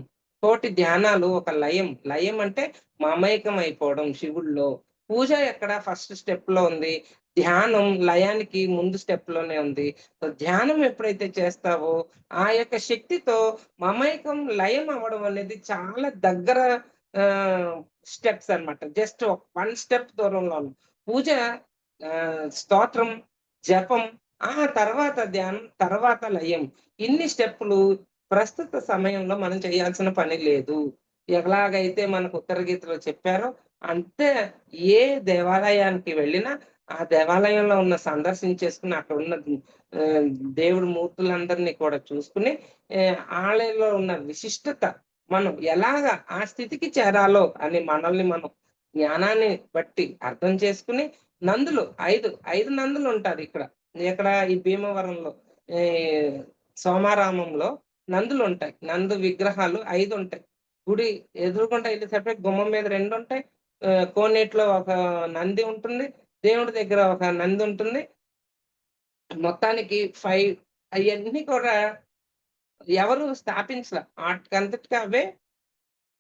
కోటి ధ్యానాలు ఒక లయం. లయం అంటే మమైకం అయిపోవడం శివుడిలో. పూజ ఎక్కడ ఫస్ట్ స్టెప్‌లో ఉంది. ధ్యానం లయానికి ముందు స్టెప్‌లోనే ఉంది. సో, ధ్యానం ఎప్పుడైతే చేస్తావో, ఆ యొక్క శక్తితో మమైకం, లయం అవ్వడం అనేది చాలా దగ్గర ఆహ్, స్టెప్స్ అన్నమాట. జస్ట్ 1 స్టెప్ దూరంలో ఉంది. పూజ స్తోత్రం, జపం, ఆ తర్వాత ధ్యానం, తర్వాత లయం. ఇన్ని స్టెప్పులు ప్రస్తుత సమయంలో మనం చేయాల్సిన పని లేదు. ఎలాగైతే మనకు ఉత్తర గీతలో చెప్పారో అంతే ఏ దేవాలయానికి వెళ్ళినా ఆ దేవాలయంలో ఉన్న సందర్శించేసుకుని అక్కడ ఉన్న ఆ, దేవుడి మూర్తులందరినీ కూడా చూసుకుని ఆలయంలో ఉన్న విశిష్టత మనం ఎలాగ ఆ స్థితికి చేరాలో అని మనల్ని మనం జ్ఞానాన్ని బట్టి అర్థం చేసుకుని నందులు ఐదు నందులు ఉంటారు ఇక్కడ ఈ భీమవరంలో ఈ సోమారామంలో నందులు ఉంటాయి. నందు విగ్రహాలు 5 ఉంటాయి. గుడి ఎదురుగుండా వెళ్ళేసరికి గుమ్మం మీద 2 ఉంటాయి. కోనేటిలో ఒక నంది ఉంటుంది. దేవుడి దగ్గర ఒక నంది ఉంటుంది. మొత్తానికి 5 అయన్నీ కూడా ఎవరు స్థాపించలా. ఆటికంతటికి అవే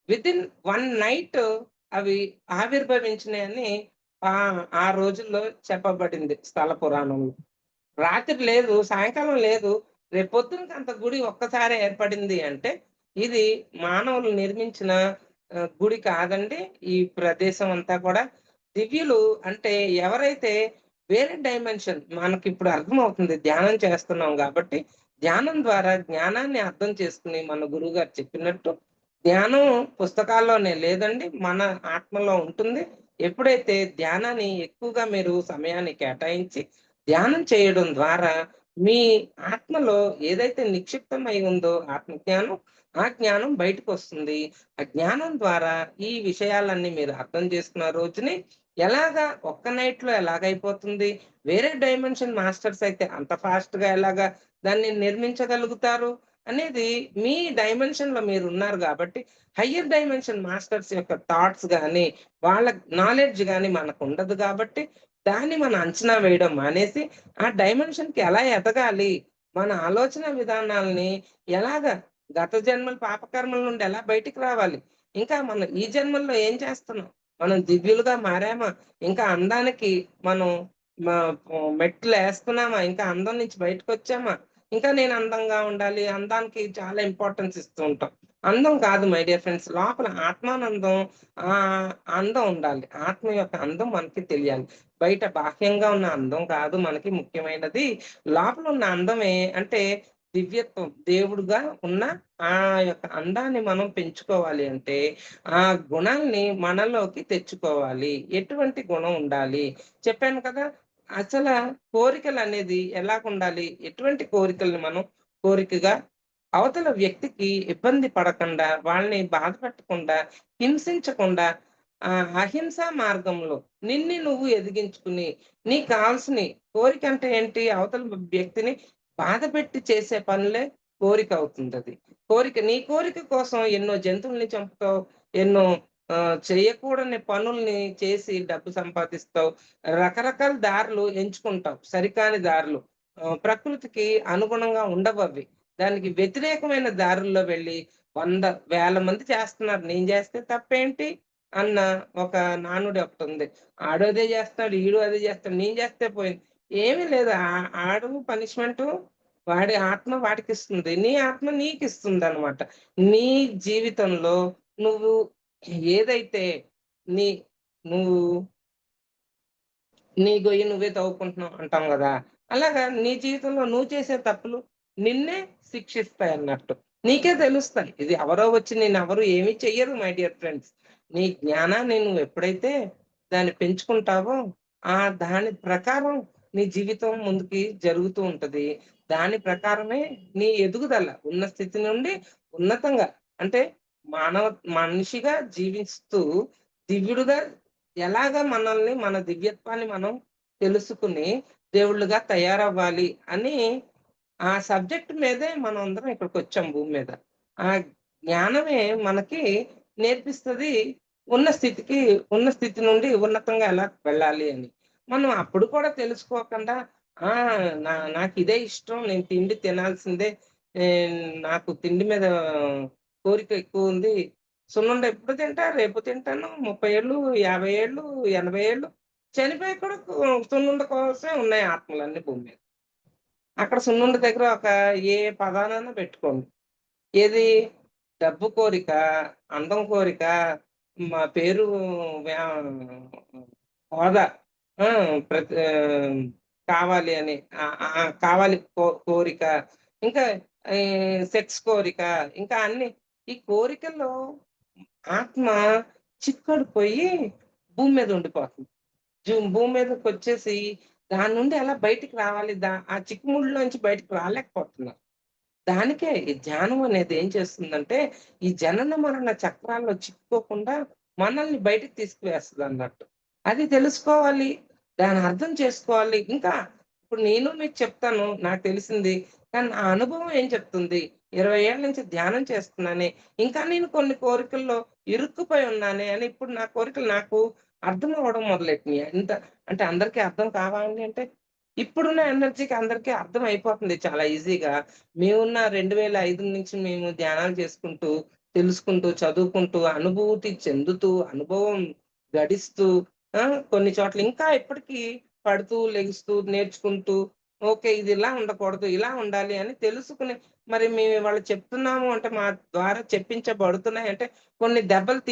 వితిన్ 1 నైట్ అవి ఆవిర్భవించినాయని ఆ రోజుల్లో చెప్పబడింది స్థల పురాణంలో. రాత్రి లేదు, సాయంకాలం లేదు. రేపొద్దునకి అంత గుడి ఒక్కసారే ఏర్పడింది అంటే, ఇది మానవులు నిర్మించిన గుడి కాదండి. ఈ ప్రదేశం అంతా కూడా దివ్యులు అంటే ఎవరైతే వేరే డైమెన్షన్ మనకిప్పుడు అర్థమవుతుంది. ధ్యానం చేస్తున్నాం గాబట్టి, ధ్యానం ద్వారా జ్ఞానాన్ని అర్థం చేసుకొని మన గురువుగారు చెప్పినట్టు ధ్యానం పుస్తకాల్లోనే లేదండి. మన ఆత్మలో ఉంటుంది. ఎప్పుడైతే ధ్యానాన్ని ఎక్కువగా మీరు సమయాన్ని కేటాయించి ధ్యానం చేయడం ద్వారా మీ ఆత్మలో ఏదైతే నిక్షిప్తమై ఉందో ఆత్మజ్ఞానం, ఆ జ్ఞానం బయటకొస్తుంది. ఆ జ్ఞానం ద్వారా ఈ విషయాలన్నీ మీరు అర్థం చేసుకున్న రోజుని ఎలాగా ఒక్క నైట్‌లో ఎలాగైపోతుంది? వేరే డైమెన్షన్ మాస్టర్స్ అయితే అంత ఫాస్ట్‌గా ఎలాగా దాన్ని నిర్మించగలుగుతారు? అనేది మీ డైమెన్షన్‌లో మీరున్నారు గాబట్టి, హయ్యర్ డైమెన్షన్ మాస్టర్స్ యొక్క థాట్స్ గాని, వాళ్ళ నాలెడ్జ్ గాని మనకుండదు గాబట్టి, దాన్ని మనం అంచనా వేయడం మానేసి, ఆ డైమెన్షన్‌కి ఎలా ఎదగాలి? మన ఆలోచన విధానాల్ని ఎలాగా గత జన్మల పాపకర్మల నుండి ఎలా బయటికి రావాలి? ఇంకా మనం ఈ జన్మల్లో ఏం చేస్తున్నాం? మనం దివ్యులుగా మారామా? ఇంకా అందానికి మనం మ మెట్లేస్తున్నామా? ఇంకా అందం నుంచి బయటకొచ్చామా? ఇంకా నేను అందంగా ఉండాలి. అందానికి చాలా ఇంపార్టెన్స్ ఇస్తూ ఉంటాం. అందం కాదు మై డియర్ ఫ్రెండ్స్. లోపల ఆత్మానందం అందం ఉండాలి. ఆత్మ యొక్క అందం మనకి తెలియాలి. బయట బాహ్యంగా ఉన్న అందం కాదు మనకి ముఖ్యమైనది. లోపల ఉన్న అందమే అంటే దివ్యత్వం. దేవుడుగా ఉన్న ఆ యొక్క అందాన్ని మనం పెంచుకోవాలి అంటే, ఆ గుణాల్ని మనలోకి తెచ్చుకోవాలి. ఎటువంటి గుణం ఉండాలి? చెప్పాను కదా! అసల కోరికలనేది ఎలాగుండాలి? ఎటువంటి కోరికల్ని మనం కోరికగా అవతల వ్యక్తికి ఇబ్బంది పడకుండా, వాళ్ళని బాధ పెట్టకుండా, హింసించకుండా అహింసా మార్గంలో నిన్ను నువ్వు ఎదిగించుకుని, నీకు కావాల్సినయి కోరికంటే ఏంటి? అవతల వ్యక్తిని బాధపెట్టి చేసే పనులే కోరికవుతుందది. నీ కోరిక కోసం ఎన్నో జంతువుల్ని చంపుతావు. ఎన్నో చేయకూడని పనుల్ని చేసి డబ్బు సంపాదిస్తావు. రకరకాల దారులు ఎంచుకుంటావు. సరికాని దారులు. ప్రకృతికి అనుగుణంగా ఉండవవి. దానికి వ్యతిరేకమైన దారుల్లో వెళ్ళి 100, వేల మంది చేస్తున్నారు. నేను చేస్తే తప్పేంటి? అన్న ఒక నానుడి ఒకటుంది. ఆడు అదే చేస్తున్నాడు, ఈడు అదే చేస్తాడు. నేను చేస్తే పోయింది. ఏమీ లేదు. ఆడు పనిష్మెంటు వాడి ఆత్మ వాడికిస్తుంది. నీ ఆత్మ నీకిస్తుందనమాట. నీ జీవితంలో నువ్వు ఏదైతే నీ నువ్వు నీ గొయ్యి నువ్వే తవ్వుకుంటున్నావు అంటాం గదా! అలాగా నీ జీవితంలో నువ్వు చేసే తప్పులు నిన్నే శిక్షిస్తాయన్నట్టు. నీకే తెలుస్తాయి. ఇది ఎవరో వచ్చి నిన్నెవరు ఏమీ చెయ్యరు మై డియర్ ఫ్రెండ్స్. నీ జ్ఞానాన్ని నువ్వెప్పుడైతే దాన్ని పెంచుకుంటావో, దాని ప్రకారం నీ జీవితం ముందుకి జరుగుతూ ఉంటది. దాని ప్రకారమే నీ ఎదుగుదల. ఉన్న స్థితి నుండి ఉన్నతంగా అంటే మానవ మనిషిగా జీవిస్తూ దివ్యుడుగా ఎలాగా మనల్ని మన దివ్యత్వాన్ని మనం తెలుసుకుని దేవుళ్ళుగా తయారవ్వాలి అని ఆ సబ్జెక్ట్ మీదే మనమందరం ఇక్కడికొచ్చాం భూమి మీద. ఆ జ్ఞానమే మనకి నేర్పిస్తది ఉన్న స్థితి నుండి ఉన్నతంగా ఎలా వెళ్ళాలి అని. మనం అప్పుడు కూడా తెలుసుకోకుండా ఆ! నాకిదే ఇష్టం. నేను తిండి తినాల్సిందే. నాకు తిండి మీద కోరిక ఎక్కువుంది. సున్నుండ ఎప్పుడు తింటా? రేపు తింటాను. 30 ఏళ్ళు, 50 ఏళ్ళు, 80 ఏళ్ళు చనిపోయి కూడా సున్నుండ కోసమే ఉన్నాయి ఆత్మలన్నీ భూమి మీద. అక్కడ సున్నుండ దగ్గర ఒక ఏ పదానైనా పెట్టుకోండి. ఏది డబ్బు కోరిక, అందం కోరిక, మా పేరు వ్యా హోదా ఆ! కావాలి అని కావాలి కోరిక, ఇంకా సెక్స్ కోరిక, ఇంకా అన్ని ఈ కోరికల్లో ఆత్మ చిక్కడిపోయి భూమి మీద ఉండిపోతుంది. భూమి మీదకి వచ్చేసి దాని నుండి ఎలా బయటికి రావాలి? ఆ చిక్కుముడిలోంచి బయటికి రాలేకపోతున్నారు. దానికే ఈ ధ్యానం అనేది ఏం చేస్తుందంటే, ఈ జనన మరణ చక్రాల్లో చిక్కుకోకుండా మనల్ని బయటికి తీసుకువేస్తదన్నట్టు. అది తెలుసుకోవాలి. దాన్ని అర్థం చేసుకోవాలి. ఇంకా ఇప్పుడు నేను మీకు చెప్తాను నాకు తెలిసింది. కానీ నా అనుభవం ఏం చెప్తుంది? 20 ఏళ్ల నుంచి ధ్యానం చేస్తున్నానే, ఇంకా నేను కొన్ని కోరికల్లో ఇరుక్కుపోయి ఉన్నానే అని ఇప్పుడు నా కోరికలు నాకు అర్థం అవ్వడం మొదలెట్టినియి. అంటే అందరికీ అర్థం కావాలి అంటే, ఇప్పుడున్న ఎనర్జీకి అందరికీ అర్థం అయిపోతుంది చాలా ఈజీగా. మేమున్న 2005 నుంచి మేము ధ్యానాలు చేసుకుంటూ, తెలుసుకుంటూ, చదువుకుంటూ, అనుభూతి చెందుతూ, అనుభవం గడిస్తూ ఆ! కొన్ని చోట్ల ఇంకా ఇప్పటికి పడుతూ, లెగుస్తూ, నేర్చుకుంటూ, ఓకే. ఇది ఇలా ఉండకూడదు, ఇలా ఉండాలి అని తెలుసుకుని మరి మేము ఇవాళ చెప్తున్నాము అంటే, మా ద్వారా చెప్పించబడుతున్నాయంటే, కొన్ని దెబ్బలు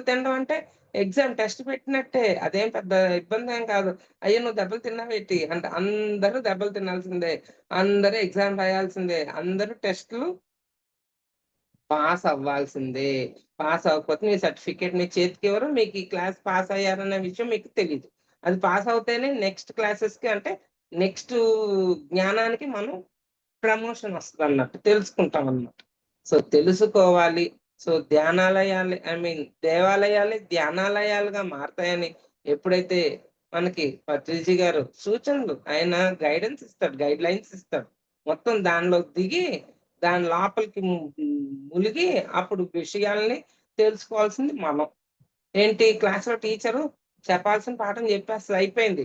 తినడం అంటే ఎగ్జామ్ టెస్ట్ పెట్టినట్టే. అదేం పెద్ద ఇబ్బందేం కాదు. అయ్యో! నువ్వు దెబ్బలు తిన్నావేటి? అంటే అందరూ దెబ్బలు తినాల్సిందే. అందరూ ఎగ్జామ్ రాయాల్సిందే. అందరూ టెస్ట్‌లు పాస్ అవ్వాల్సిందే. పాస్ అవ్వకపోతే మీ సర్టిఫికేట్ మీ చేతికివ్వరు. మీకు ఈ క్లాస్ పాస్ అయ్యారన్న విషయం మీకు తెలీదు. అది పాస్ అవుతేనే నెక్స్ట్ క్లాసెస్‌కి అంటే నెక్స్ట్ జ్ఞానానికి మనం ప్రమోషన్ వస్తదన్నట్టు. తెలుసుకుంటామన్నమాట. సో, తెలుసుకోవాలి. సో, ధ్యానాలయాలు దేవాలయాలే ధ్యానాలయాలుగా మారతాయని ఎప్పుడైతే మనకి పత్రిజీ గారు సూచనలు ఆయన గైడెన్స్ ఇస్తాడు. గైడ్‌లైన్స్ ఇస్తాడు. మొత్తం దానిలో దిగి దాని లోపలికి ములిగి అప్పుడు విషయాల్ని తెలుసుకోవాల్సింది మనం. ఏంటి క్లాస్‌లో టీచరు చెప్పాల్సిన పాఠం చెప్పేస్తది అయిపోయింది.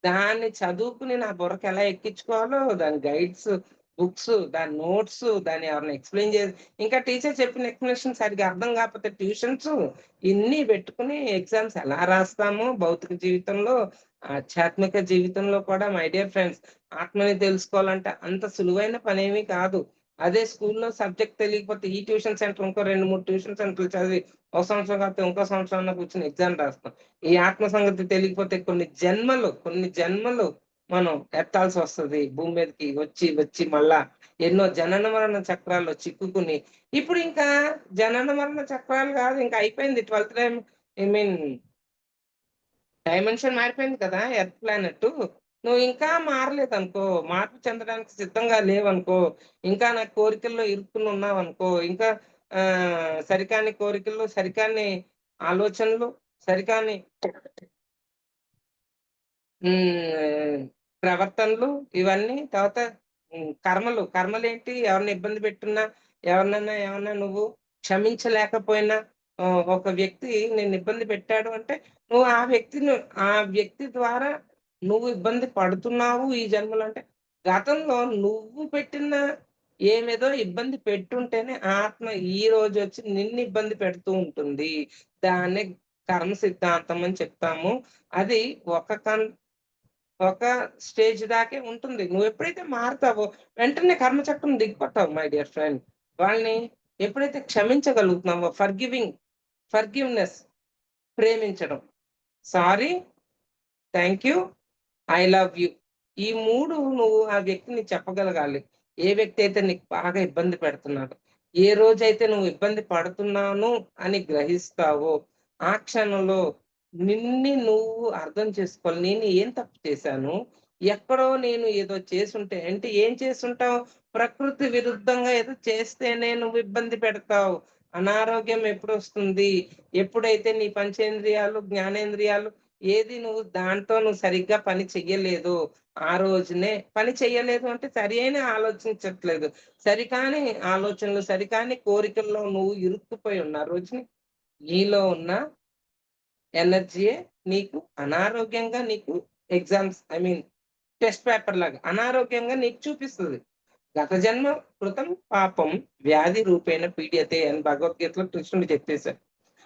దాన్ని చదువుకుని నా బుర్రకి ఎలా ఎక్కించుకోవాలో దాని గైడ్స్, బుక్స్, దాని నోట్స్, దాన్ని ఎవరైనా ఎక్స్‌ప్లెయిన్ ఇంకా టీచర్ చెప్పిన ఎక్స్‌ప్లనేషన్ సరిగ్గా అర్థం కాకపోతే ట్యూషన్స్ ఇన్ని పెట్టుకొని ఎగ్జామ్స్ ఎలా రాస్తామో భౌతిక జీవితంలో, ఆధ్యాత్మిక జీవితంలో కూడా మై డియర్ ఫ్రెండ్స్ ఆత్మని తెలుసుకోవాలంటే అంత సులువైన పనేమీ కాదు. అదే స్కూల్‌లో సబ్జెక్ట్ తెలియకపోతే ఈ ట్యూషన్ సెంటర్ ఇంకో 2, 3 ట్యూషన్ సెంటర్‌లు చదివి ఒక సంవత్సరం కాకపోతే ఇంకో సంవత్సరంలో కూర్చొని ఎగ్జామ్ రాస్తాం. ఈ ఆత్మ సంగతి తెలియకపోతే కొన్ని జన్మలు మనం ఎత్తాల్సొస్తది. భూమి మీదకి వచ్చి, వచ్చి మళ్ళా ఎన్నో జనన మరణ చక్రాల్లో చిక్కుకుని, ఇప్పుడు ఇంకా జనన మరణ చక్రాలు గాదు. ఇంకా అయిపోయింది 12థ్ ఐ మీన్ డైమెన్షన్ మారిపోయింది కదా! ఎర్త్ ప్లానెట్టు. నువ్వు ఇంకా మారలేదనుకో, మార్పు చెందడానికి సిద్ధంగా లేవనుకో, ఇంకా నా కోరికల్లో ఇరుక్కుని ఉన్నావనుకో, ఇంకా సరికాని కోరికలు, సరికాని ఆలోచనలు, సరికాని హ్మ్. ప్రవర్తనలు ఇవన్నీ తర్వాత కర్మలేంటి ఎవరిని ఇబ్బంది పెట్టున్నా, ఎవరినన్నా ఏమన్నా నువ్వు క్షమించలేకపోయినా ఒక వ్యక్తి నిన్ను ఇబ్బంది పెట్టాడు అంటే, నువ్వు ఆ వ్యక్తి ద్వారా నువ్వు ఇబ్బంది పడుతున్నావు ఈ జన్మలో అంటే, గతంలో నువ్వు పెట్టిన ఏమేదో ఇబ్బంది పెట్టుంటేనే ఆత్మ ఈ రోజొచ్చి నిన్ను ఇబ్బంది పెడుతూ ఉంటుంది. దాన్నే కర్మ సిద్ధాంతం అని చెప్తాము. అది ఒక కన్ ఒక స్టేజ్ దాకే ఉంటుంది. నువ్వెప్పుడైతే మారతావో వెంటనే కర్మచక్రం దిగిపోతావు మై డియర్ ఫ్రెండ్. వాళ్ళని ఎప్పుడైతే క్షమించగలుగుతున్నావో ఫర్‌గివ్‌నెస్ ప్రేమించడం. Sorry, thank you, I love you. ఈ 3 నువ్వు ఆ వ్యక్తిని చెప్పగలగాలి. ఏ వ్యక్తి అయితే నీకు బాగా ఇబ్బంది పెడుతున్నాడో. ఏ రోజైతే నువ్వు ఇబ్బంది పడుతున్నాను అని గ్రహిస్తావో, ఆ క్షణంలో నువ్వు అర్థం చేసుకోవాలి. నేను ఏం తప్పు చేశాను? ఎక్కడో నేను ఏదో చేసుంటే అంటే ఏం చేసుంటావు? ప్రకృతి విరుద్ధంగా ఏదో చేస్తేనే నువ్వు ఇబ్బంది పెడతావు. అనారోగ్యం ఎప్పుడొస్తుంది? ఎప్పుడైతే నీ పంచేంద్రియాలు, జ్ఞానేంద్రియాలు ఏది నువ్వు సరిగ్గా పని చెయ్యలేదు. ఆ రోజునే పని చెయ్యలేదు అంటే సరి అయిన ఆలోచించట్లేదు. సరికాని ఆలోచనలు, సరికాని కోరికల్లో నువ్వు ఇరుక్కుపోయి ఉన్న రోజుని నీలో ఉన్న ఎనర్జీయే నీకు ఎగ్జామ్స్ టెస్ట్ పేపర్ లాగా అనారోగ్యంగా నీకు చూపిస్తది. గత జన్మ కృతం పాపం వ్యాధి రూపేణ పీడ్యతే అని భగవద్గీతలో కృష్ణుడు చెప్పేసాడు.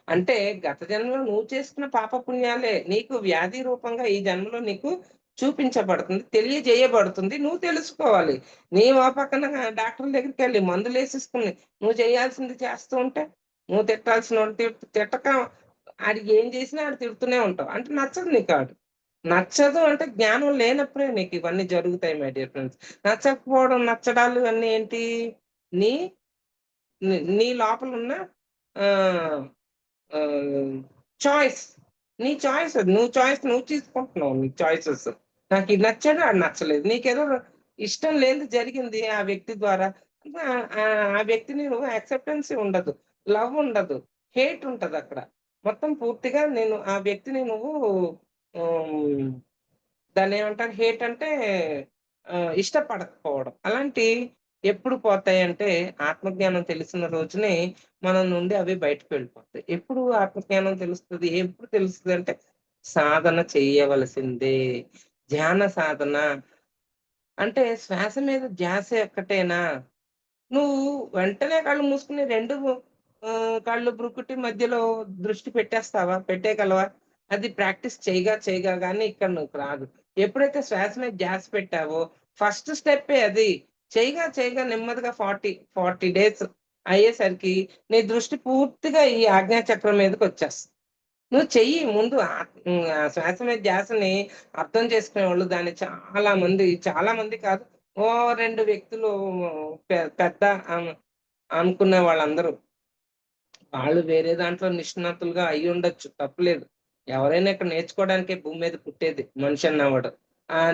అంటే గత జన్మలో నువ్వు చేసుకున్న పాపపుణ్యాలే నీకు వ్యాధి రూపంగా ఈ జన్మలో నీకు చూపించబడుతుంది. తెలియజేయబడుతుంది. నువ్వు తెలుసుకోవాలి. ఓ పక్కన డాక్టర్ దగ్గరికెళ్ళి మందులేసేసుకుని నువ్వు చేయాల్సింది చేస్తూ ఉంటే, నువ్వు తిట్టాల్సినోడు తిట్టక ఆడికి ఏం చేసినా ఆడు తిడుతూనే ఉంటావు. అంటే నచ్చదు నీకాడు. నచ్చదు అంటే జ్ఞానం లేనప్పుడే నీకు ఇవన్నీ జరుగుతాయి మై డియర్ ఫ్రెండ్స్. నచ్చకపోవడం, నచ్చడాలు ఇవన్నీ ఏంటి? నీ నీ నీ లోపలున్న ఆహ్ చాయిస్. నీ చాయిస్ అది. నువ్వు తీసుకుంటున్నావు నీ చాయిసెస్. నాకు ఇది నచ్చాడు, అది నచ్చలేదు. నీకేదో ఇష్టం లేనిది జరిగింది ఆ వ్యక్తి ద్వారా. ఆ వ్యక్తిని నువ్వు యాక్సెప్టెన్స్ ఉండదు. లవ్ ఉండదు. హేట్ ఉంటదక్కడ. మొత్తం పూర్తిగా నేను ఆ వ్యక్తిని నువ్వు హ్మ్, దాన్నేమంటారు, హేట్ అంటే ఇష్టపడకపోవడం. ఎప్పుడు పోతాయంటే ఆత్మజ్ఞానం తెలిసిన రోజునే మన నుండి అవి బయటకు వెళ్ళిపోతాయి. ఎప్పుడు ఆత్మజ్ఞానం తెలుస్తది? ఎప్పుడు తెలుస్తదంటే సాధన చెయ్యవలసిందే. ధ్యాన సాధన. అంటే శ్వాస మీద ధ్యాస ఒక్కటేనా? నువ్వు వెంటనే కళ్ళు మూసుకొని 2 కళ్ళు భృకుటి మధ్యలో దృష్టి పెట్టేస్తావా? పెట్టేయగలవా? అది ప్రాక్టీస్ చేయగా గాని ఇక్కడ నీకు రాదు. ఎప్పుడైతే శ్వాస మీద ధ్యాస పెట్టావో ఫస్ట్ స్టెప్పే అది. చేయగా నెమ్మదిగా 40 డేస్ అయ్యేసరికి నీ దృష్టి పూర్తిగా ఈ ఆజ్ఞా చక్రం మీదకొచ్చేస్తది. నువ్వు చెయ్యి ముందు. శ్వాస మీద ధ్యాసని అర్థం చేసుకునేవాళ్ళు దాన్ని చాలా మంది కాదు. ఓ 2 వ్యక్తులు పెద్ద అను అనుకునే వాళ్ళందరూ. వాళ్ళు వేరే దాంట్లో నిష్ణాతులుగా అయ్యుండొచ్చు. తప్పులేదు. ఎవరైనా ఇక్కడ నేర్చుకోవడానికే భూమి మీద పుట్టేది మనిషి అన్నవాడు.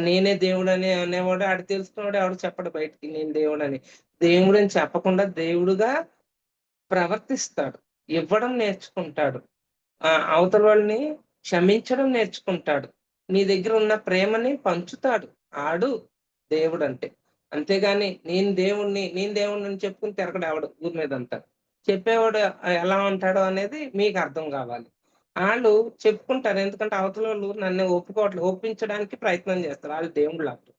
నేనే దేవుడని అనేవాడు ఆడు తెలుసుకున్నవాడు ఎవడు చెప్పడు బయటికి నేను దేవుడని. దేవుడని చెప్పకుండా దేవుడుగా ప్రవర్తిస్తాడు. ఇవ్వడం నేర్చుకుంటాడు. అవతల వాళ్ళని క్షమించడం నేర్చుకుంటాడు. నీ దగ్గర ఉన్న ప్రేమని పంచుతాడు. ఆడు దేవుడంటే. అంతేగాని నేను దేవుడినని చెప్పుకొని తిరగడు ఎవడు ఊరి మీదంతా. చెప్పేవాడు ఎలా ఉంటాడో అనేది మీకు అర్థం గావాలి. ఆళ్ళు చెప్పుకుంటారు. ఎందుకంటే అవతలోళ్ళు నన్ను ఒప్పించడానికి ప్రయత్నం చేస్తారు. ఆళ్ళు దేవుళ్ళవుతారు.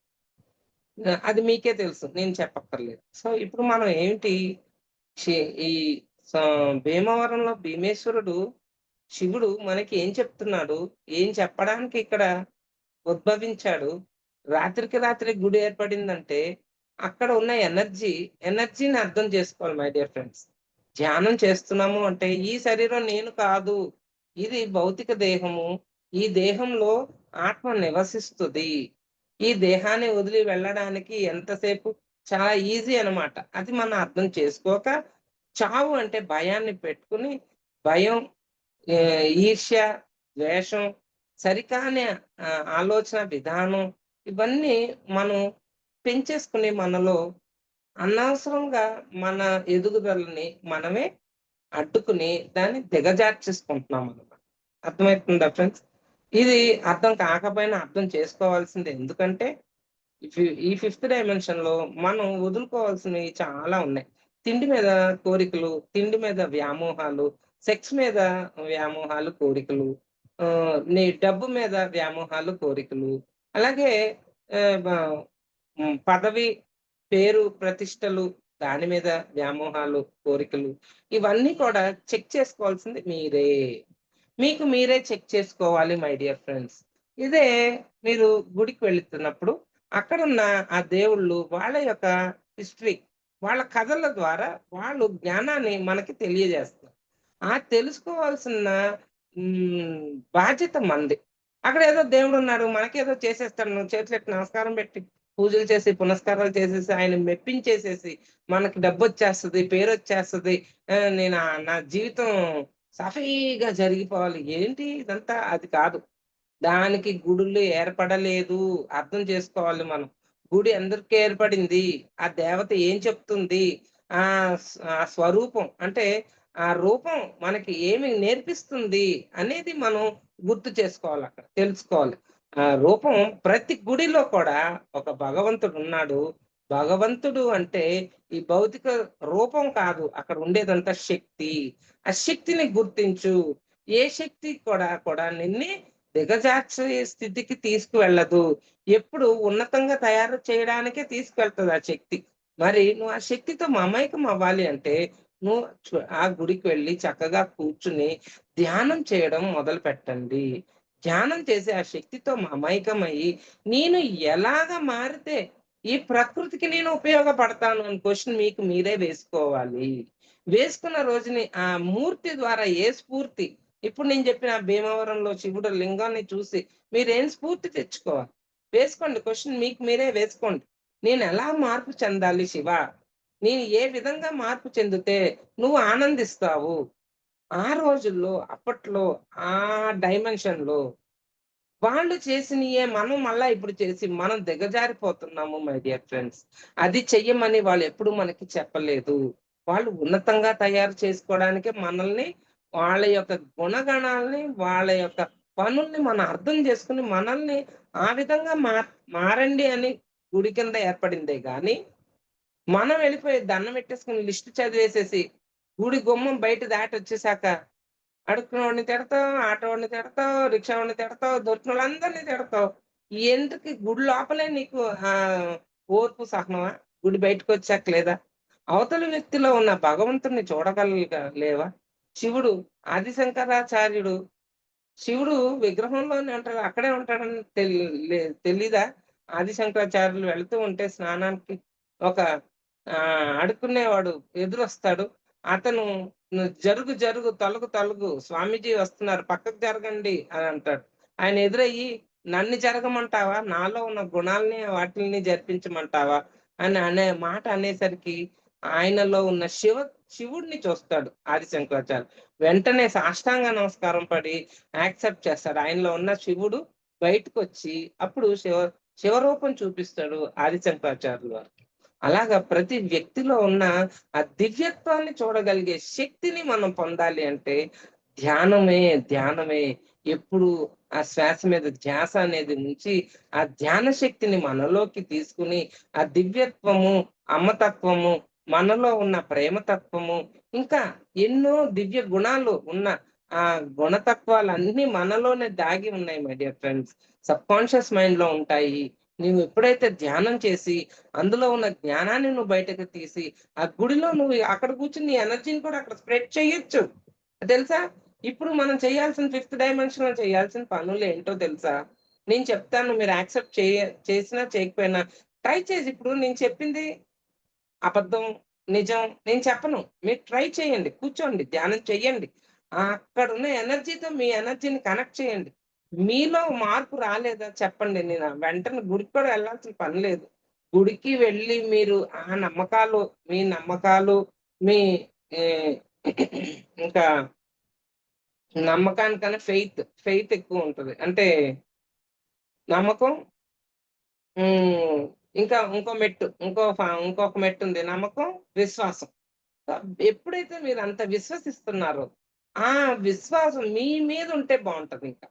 అది మీకే తెలుసు. నేను చెప్పక్కర్లేదు. సో, ఇప్పుడు మనం ఏంటి షి ఈ స భీమవరంలో భీమేశ్వరుడు శివుడు మనకి ఏం చెప్తున్నాడు? ఏం చెప్పడానికి ఇక్కడ ఉద్భవించాడు? రాత్రికి రాత్రి గుడి ఏర్పడిందంటే, అక్కడ ఉన్న ఎనర్జీని అర్థం చేసుకోవాలి మై డియర్ ఫ్రెండ్స్. ధ్యానం చేస్తున్నాము అంటే, ఈ శరీరం నేను కాదు. ఇది భౌతిక దేహము. ఈ దేహంలో ఆత్మ నివసిస్తది. ఈ దేహాన్ని వదిలి వెళ్ళడానికి ఎంతసేపు చాలా ఈజీ అనమాట. అది మనం అర్థం చేసుకోక, చావు అంటే భయాన్ని పెట్టుకొని, భయం, ఈర్ష్య, ద్వేషం, సరికాని ఆలోచన విధానం ఇవన్నీ మనం పెంచేసుకుని మనలో అనవసరంగా మన ఎదుగుదలని మనమే అడ్డుకుని దాన్ని దిగజార్చేసుకుంటున్నాం అన్నమాట. అర్థమవుతుందా ఫ్రెండ్స్? ఇది అర్థం కాకపోయినా అర్థం చేసుకోవాల్సిందే. ఎందుకంటే ఈ ఫిఫ్త్ డైమెన్షన్‌లో మనం వదులుకోవాల్సినవి చాలా ఉన్నాయి. తిండి మీద కోరికలు, తిండి మీద వ్యామోహాలు, సెక్స్ మీద వ్యామోహాలు, కోరికలు, నీ డబ్బు మీద వ్యామోహాలు, కోరికలు, అలాగే ఆహ్, బ పదవి, పేరు, ప్రతిష్టలు దాని మీద వ్యామోహాలు, కోరికలు ఇవన్నీ కూడా చెక్ చేసుకోవాల్సింది మీరే. మీకు మీరే చెక్ చేసుకోవాలి మై డియర్ ఫ్రెండ్స్. ఇదే మీరు గుడికి వెళుతున్నప్పుడు అక్కడున్న ఆ దేవుళ్ళు వాళ్ళ యొక్క హిస్టరీ, వాళ్ళ కథల ద్వారా వాళ్ళు జ్ఞానాన్ని మనకి తెలియజేస్తారు. తెలుసుకోవాల్సిన బాధ్యత మనది. అక్కడేదో దేవుడున్నాడు, మనకేదో చేసేస్తాడు. నువ్వు చేతులెత్తి నమస్కారం పెట్టి పూజలు చేసి, పునస్కారాలు చేసేసి, ఆయన్ని మెప్పించేసేసి, మనకి డబ్బొచ్చేస్తది, పేరొచ్చేస్తది. నా జీవితం సాఫీగా జరిగిపోవాలి. ఏంటి ఇదంతా? అది కాదు. దానికి గుడులు ఏర్పడలేదు. అర్థం చేసుకోవాలి మనం. గుడి ఎందుకు ఏర్పడింది? ఆ దేవత ఏం చెప్తుంది? ఆ స్వరూపం అంటే ఆ రూపం మనకి ఏమి నేర్పిస్తుంది అనేది మనం గుర్తు చేసుకోవాలక్కడ. తెలుసుకోవాలి. ఆ రూపం ప్రతి గుడిలో కూడా ఒక భగవంతుడున్నాడు. భగవంతుడు అంటే ఈ భౌతిక రూపం కాదు. అక్కడ ఉండేదంతా శక్తి. ఆ శక్తిని గుర్తించు. ఏ శక్తి కూడా నిన్ను దిగజార్చే స్థితికి తీసుకువెళ్ళదు. ఎప్పుడు ఉన్నతంగా తయారు చేయడానికే తీసుకెళ్తది ఆ శక్తి. మరి నువ్వు ఆ శక్తితో మమైకం అవ్వాలి అంటే, నువ్వు ఆ గుడికి వెళ్లి చక్కగా కూర్చుని ధ్యానం చేయడం మొదలుపెట్టండి. ధ్యానం చేసి ఆ శక్తితో మమైకమయ్యి, నేను ఎలాగా మారితే ఈ ప్రకృతికి నేను ఉపయోగపడతాను అని క్వెషన్ మీకు మీరే వేసుకోవాలి. వేసుకున్న రోజుని ఆ మూర్తి ద్వారా ఏ స్ఫూర్తి, ఇప్పుడు నేను చెప్పిన భీమవరంలో శివుడు లింగాన్ని చూసి మీరేం స్ఫూర్తి తెచ్చుకోవాలి? వేసుకోండి. క్వెషన్ మీకు మీరే వేసుకోండి. నేనెలా మార్పు చెందాలి శివా? నేను ఏ విధంగా మార్పు చెందితే నువ్వు ఆనందిస్తావు? ఆ రోజుల్లో అప్పట్లో ఆ డైమెన్షన్ లో వాళ్ళు చేసినయే మనం మళ్ళా ఇప్పుడు చేసి మనం దిగజారిపోతున్నాము మై డియర్ ఫ్రెండ్స్. అది చెయ్యమని వాళ్ళు ఎప్పుడు మనకి చెప్పలేదు. వాళ్ళు ఉన్నతంగా తయారు చేసుకోవడానికే మనల్ని వాళ్ళ యొక్క గుణగణాల్ని, వాళ్ళ యొక్క పనుల్ని మనం అర్థం చేసుకొని మనల్ని ఆ విధంగా మారండి అని గుడి కింద ఏర్పడిందే గాని, మనం వెళ్ళిపోయి దండం పెట్టేసుకొని లిస్ట్ చదివేసేసి గుడి గుమ్మం బయట దాటొచ్చేసాక అడుక్కున్నోడిని తిడతావు, ఆటోవాడిని తిడతావు, రిక్షావాడిని తిడతావు, దొరికినోళ్ళందరిని తిడతావు. ఎందుకు గుడి లోపలే నీకు ఓర్పు, సహనమా? గుడి బయటకొచ్చాక లేదా? అవతల వ్యక్తిలో ఉన్న భగవంతుడిని లేవా? శివుడు, ఆది శంకరాచార్యుడు శివుడు విగ్రహంలోనే ఉంటాడు. అక్కడే ఉంటాడని తెలీదా? ఆది శంకరాచార్యులు వెళ్తూ ఉంటే స్నానానికి ఒక అడుక్కునేవాడు ఎదురొస్తాడు. అతను జరుగు జరుగు, తొలగు తొలగు, స్వామీజీ వస్తున్నారు పక్కకు జరగండి అని అంటాడు. ఆయన ఎదురయ్యి నన్ను జరగమంటావా? నాలో ఉన్న గుణాల్ని వాటిల్ని జరిపించమంటావా? అని అనే మాట అనేసరికి ఆయనలో ఉన్న శివుడిని చూస్తాడు ఆది శంకరాచార్యులు. వెంటనే సాష్టాంగ నమస్కారం పడి యాక్సెప్ట్ చేస్తాడు. ఆయనలో ఉన్న శివుడు బయటకొచ్చి అప్పుడు శివరూపం చూపిస్తాడు ఆది శంకరాచార్యులు వారు. అలాగా ప్రతి వ్యక్తిలో ఉన్న ఆ దివ్యత్వాన్ని చూడగలిగే శక్తిని మనం పొందాలి అంటే ధ్యానమే, ధ్యానమే. ఎప్పుడు ఆ శ్వాస మీద ధ్యాస అనేది ఉంచి, ఆ ధ్యాన శక్తిని మనలోకి తీసుకుని, ఆ దివ్యత్వము, అమ్మతత్వము, మనలో ఉన్న ప్రేమతత్వము, ఇంకా ఎన్నో దివ్య గుణాలు ఉన్న ఆ గుణతత్వాలన్నీ మనలోనే దాగి ఉన్నాయి మై డియర్ ఫ్రెండ్స్. సబ్‌కాన్షియస్ మైండ్‌లో ఉంటాయి. నువ్వు ఎప్పుడైతే ధ్యానం చేసి అందులో ఉన్న జ్ఞానాన్ని నువ్వు బయటకు తీసి, ఆ గుడిలో నువ్వు అక్కడ కూర్చొని నీ ఎనర్జీని కూడా అక్కడ స్ప్రెడ్ చేయొచ్చు. తెలుసా? ఇప్పుడు మనం చేయాల్సిన ఫిఫ్త్ డైమెన్షన్‌లో చేయాల్సిన పనులేంటో తెలుసా? నేను చెప్తాను మీరు యాక్సెప్ట్ చేసినా చేయకపోయినా ట్రై చేసి ఇప్పుడు నేను చెప్పింది అబద్ధం, నిజం నేను చెప్పను. మీరు ట్రై చేయండి. కూర్చోండి. ధ్యానం చెయ్యండి. అక్కడున్న ఎనర్జీతో మీ ఎనర్జీని కనెక్ట్ చేయండి. మీలో మార్పు రాలేదా చెప్పండి. నేను వెంటనే గుడికి కూడా వెళ్ళాల్సిన పని లేదు. గుడికి వెళ్ళి మీరు ఆ నమ్మకాలు, మీ నమ్మకాలు, మీ ఆహ్, ఇంకా నమ్మకానికన్నా ఫెయిత్ ఎక్కువుంటది. అంటే నమ్మకం హ్మ్. ఇంకా ఇంకొక మెట్టుంది. నమ్మకం, విశ్వాసం. ఎప్పుడైతే మీరంత విశ్వసిస్తున్నారో, ఆ విశ్వాసం మీ మీద ఉంటే బావుంటదింక.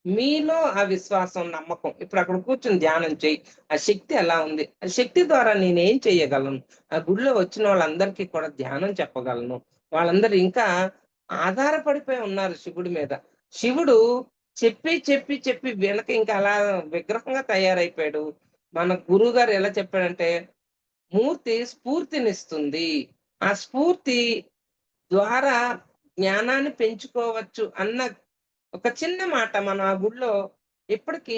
మీలో ఆ విశ్వాసం, నమ్మకం ఇప్పుడక్కడ కూర్చొని ధ్యానం చెయ్యి. ఆ శక్తి ఎలా ఉంది? ఆ శక్తి ద్వారా నేనేం చేయగలను? ఆ గుడిలో వచ్చిన వాళ్ళందరికీ కూడా ధ్యానం చెప్పగలను. వాళ్ళందరూ ఇంకా ఆధారపడిపోయి ఉన్నారు శివుడి మీద. శివుడు చెప్పి వీళ్ళకి ఇంకా అలా విగ్రహంగా తయారైపోయాడు. మన గురువుగారు ఎలా చెప్పాడంటే, మూర్తి స్ఫూర్తినిస్తుంది. ఆ స్ఫూర్తి ద్వారా జ్ఞానాన్ని పెంచుకోవచ్చు అన్న ఒక చిన్న మాట మనం ఆ గుడిలో ఇప్పటికీ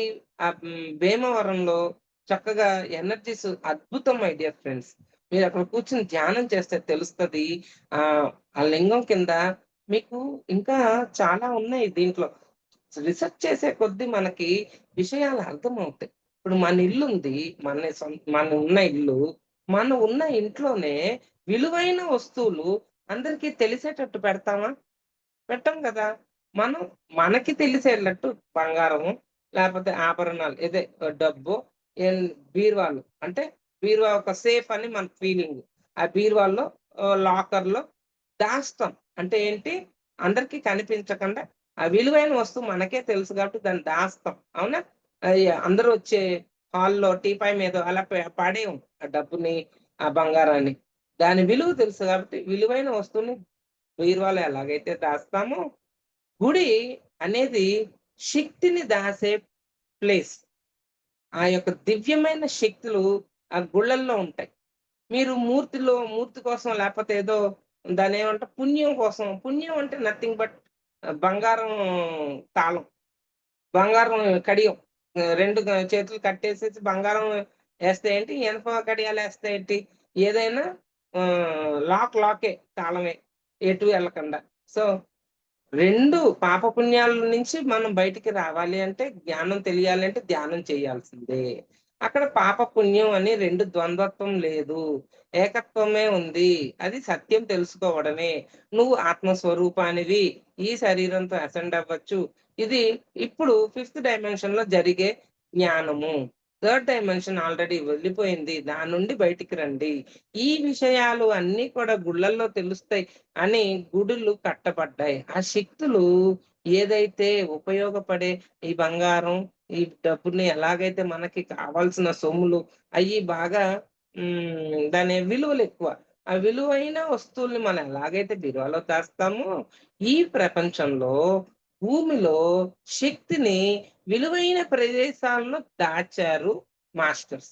భీమవరంలో చక్కగా ఎనర్జీస్ అద్భుతం మై డియర్ ఫ్రెండ్స్. మీరక్కడ కూర్చొని ధ్యానం చేస్తే తెలుస్తది. ఆ లింగం కింద మీకు ఇంకా చాలా ఉన్నాయి దీంట్లో. రిసర్చ్ చేసే కొద్దీ మనకి విషయాలు అర్థమవుతాయి. ఇప్పుడు మన ఇల్లుంది. మన ఉన్న ఇల్లు. మనం ఉన్న ఇంట్లోనే విలువైన వస్తువులు అందరికీ తెలిసేటట్టు పెడతామా? పెట్టం గదా! మనం మనకి తెలిసేటట్టు బంగారము, లేపోతే ఆభరణాలు ఇదే డబ్బు, ఎన్ బీరువాలు అంటే బీరువా ఒక సేఫ్ అని మన ఫీలింగ్. ఆ బీరువాలో లాకర్‌లో దాస్తాం. అంటే ఏంటి? అందరికి కనిపించకుండా ఆ విలువైన వస్తువు మనకే తెలుసు కాబట్టి దాన్ని దాస్తాం. అవునా? అందరూ వచ్చే హాల్‌లో టీపాయ్ మీదో అలా పడేయం ఆ డబ్బుని, ఆ బంగారాన్ని. దాని విలువ తెలుసు కాబట్టి విలువైన వస్తువుని బీరువాలో ఎలాగైతే దాస్తామో, గుడి అనేది శక్తిని దాసే ప్లేస్. ఆ యొక్క దివ్యమైన శక్తులు ఆ గుళ్ళల్లో ఉంటాయి. మీరు మూర్తి కోసం లేపోతే ఏదో దాన్నేమంటారు పుణ్యం కోసం పుణ్యం అంటే నథింగ్ బట్ బంగారం తాళం, బంగారం కడియం. 2 చేతులు కట్టేసేసి బంగారం ఏస్తే ఏంటి, ఇనప కడియాలేస్తే ఏంటి, ఏదైనా లాకే తాళమే ఎటు ఎళ్ళకుండా. సో 2 పాపపుణ్యాల నుంచి మనం బయటికి రావాలి అంటే, జ్ఞానం తెలియాలి అంటే ధ్యానం చేయాల్సిందే. అక్కడ పాప పుణ్యం అని రెండు ద్వంద్వత్వం లేదు, ఏకత్వమే ఉంది. అది సత్యం తెలుసుకోవడమే. నువ్వు ఆత్మస్వరూపానివి, ఈ శరీరంతో అసెండ్ అవ్వచ్చు. ఇది ఇప్పుడు ఫిఫ్త్ డైమెన్షన్ లో జరిగే జ్ఞానము. థర్డ్ డైమెన్షన్ ఆల్రెడీ వెళ్ళిపోయింది, దాని నుండి బయటికి రండి. ఈ విషయాలు అన్ని కూడా గుళ్ళల్లో తెలుస్తాయి అని గుడులు కట్టబడ్డాయి. ఆ శక్తులు ఏదైతే ఉపయోగపడే ఈ బంగారం, ఈ డబ్బుని ఎలాగైతే మనకి కావాల్సిన సొమ్ములు అవి బాగా దాని విలువలు ఎక్కువ. ఆ విలువైన వస్తువుల్ని మనం ఎలాగైతే బీరువాలో దాస్తామో, ఈ ప్రపంచంలో భూమిలో శక్తిని విలువైన ప్రదేశాల్లో దాచారు మాస్టర్స్.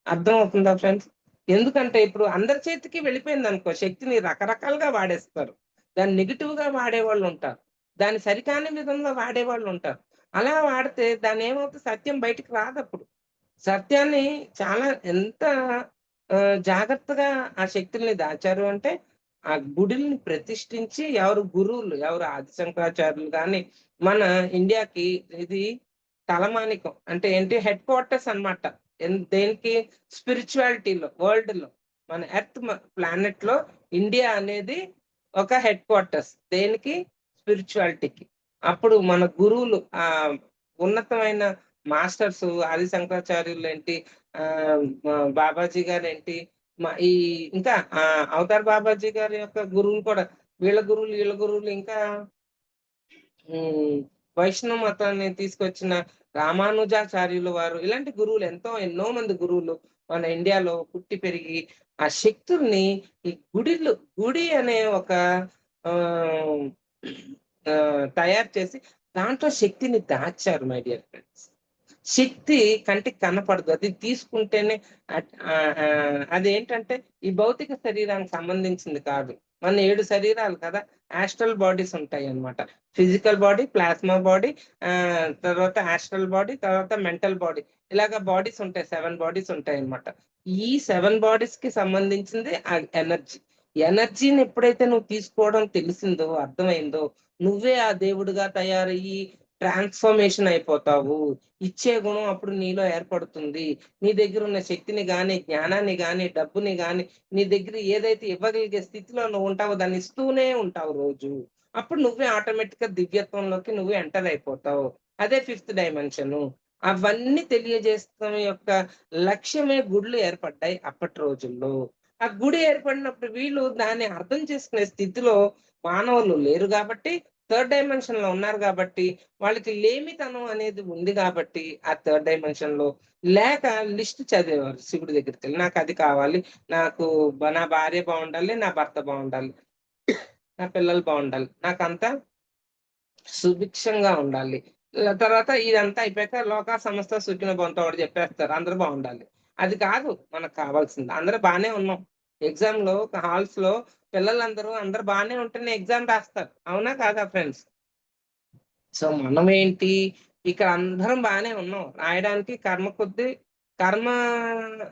అర్థమవుతుందా ఫ్రెండ్స్? ఎందుకంటే ఇప్పుడు అందరి చేతికి వెళ్ళిపోయింది అనుకో, శక్తిని రకరకాలుగా వాడేస్తారు. దాన్ని నెగిటివ్ గా వాడేవాళ్ళు ఉంటారు, దాన్ని సరికాని విధంగా వాడేవాళ్ళు ఉంటారు. అలా వాడితే దాని ఏమవుతుంది, సత్యం బయటికి రాదప్పుడు. సత్యాన్ని చాలా ఎంత జాగ్రత్తగా ఆ శక్తుల్ని దాచారు అంటే, ఆ గుడిని ప్రతిష్ఠించి ఎవరు గురువులు, ఎవరు ఆది శంకరాచార్యులు గాని, మన ఇండియాకి ఇది తలమానికం. అంటే ఏంటి, హెడ్ క్వార్టర్స్ అన్నమాట. దేనికి, స్పిరిచువాలిటీలో, వరల్డ్ లో, మన ఎర్త్ ప్లానెట్ లో ఇండియా అనేది ఒక హెడ్ క్వార్టర్స్. దేనికి, స్పిరిచువాలిటీకి. అప్పుడు మన గురువులు, ఆ ఉన్నతమైన మాస్టర్స్, ఆది శంకరాచార్యులు ఏంటి, ఆ బాబాజీ గారు ఏంటి, ఈ ఇంకా అవతార్ బాబాజీ గారి యొక్క గురువులు కూడా, వీళ్ళ గురువులు వీళ్ళ గురువులు ఇంకా వైష్ణవ మతాన్ని తీసుకొచ్చిన రామానుజాచార్యులు వారు, ఇలాంటి గురువులు ఎన్నో మంది గురువులు మన ఇండియాలో పుట్టి పెరిగి ఆ శక్తుల్ని ఈ గుడి అనే ఒక ఆ తయారు చేసి దాంట్లో శక్తిని దాచారు మై డియర్ ఫ్రెండ్స్. శక్తి కంటికి కనపడదు, అది తీసుకుంటేనే అదేంటంటే ఈ భౌతిక శరీరానికి సంబంధించింది కాదు. మన 7 శరీరాలు కదా, ఆస్ట్రల్ బాడీస్ ఉంటాయి అన్నమాట. ఫిజికల్ బాడీ, ప్లాస్మా బాడీ, తర్వాత ఆస్ట్రల్ బాడీ, తర్వాత మెంటల్ బాడీ. ఇలాగా బాడీస్ ఉంటాయి, 7 బాడీస్ ఉంటాయి అన్నమాట. ఈ 7 బాడీస్ కి సంబంధించింది ఆ ఎనర్జీ. ఎనర్జీని ఎప్పుడైతే నువ్వు తీసుకోవడం తెలిసిందో, అర్థమైందో, నువ్వే ఆ దేవుడిగా తయారయ్యి ట్రాన్స్ఫర్మేషన్ అయిపోతావు. ఇచ్చే గుణం అప్పుడు నీలో ఏర్పడుతుంది. నీ దగ్గర ఉన్న శక్తిని గాని, జ్ఞానాన్ని గాని, డబ్బుని గాని, నీ దగ్గర ఏదైతే ఇవ్వగలిగే స్థితిలో నువ్వు ఉంటావో దాన్ని ఇస్తూనే ఉంటావు రోజు. అప్పుడు నువ్వే ఆటోమేటిక్ గా దివ్యత్వంలోకి నువ్వు ఎంటర్ అయిపోతావు. అదే ఫిఫ్త్ డైమెన్షన్. అవన్నీ తెలియజేస్తాం యొక్క లక్ష్యమే గుడులు ఏర్పడ్డాయి అప్పటి రోజుల్లో. ఆ గుడి ఏర్పడినప్పుడు వీళ్ళు దాన్ని అర్థం చేసుకునే స్థితిలో మానవులు లేరు కాబట్టి, థర్డ్ డైమెన్షన్ లో ఉన్నారు కాబట్టి, వాళ్ళకి లేమితనం అనేది ఉంది కాబట్టి, ఆ థర్డ్ డైమెన్షన్ లో లేక లిస్ట్ చదివేవారు శివుడి దగ్గరికి వెళ్ళి, నాకు అది కావాలి, నాకు నా భార్య బాగుండాలి, నా భర్త బాగుండాలి, నా పిల్లలు బాగుండాలి, నాకంతా సుభిక్షంగా ఉండాలి. తర్వాత ఇదంతా అయిపోయాక లోకా సంస్థ సుఖినో భవంతు ఒకటి చెప్పేస్తారు, అందరూ బాగుండాలి. అది కాదు మనకు కావాల్సింది. అందరూ బానే ఉన్నాం, ఎగ్జామ్ లో హాల్స్ లో పిల్లలందరూ అందరూ బానే ఉంటేనే ఎగ్జామ్ రాస్తారు, అవునా కాదా ఫ్రెండ్స్? సో మనం ఏంటి, ఇక్కడ అందరం బానే ఉన్నాం, రాయడానికి కర్మ కొద్దీ, కర్మ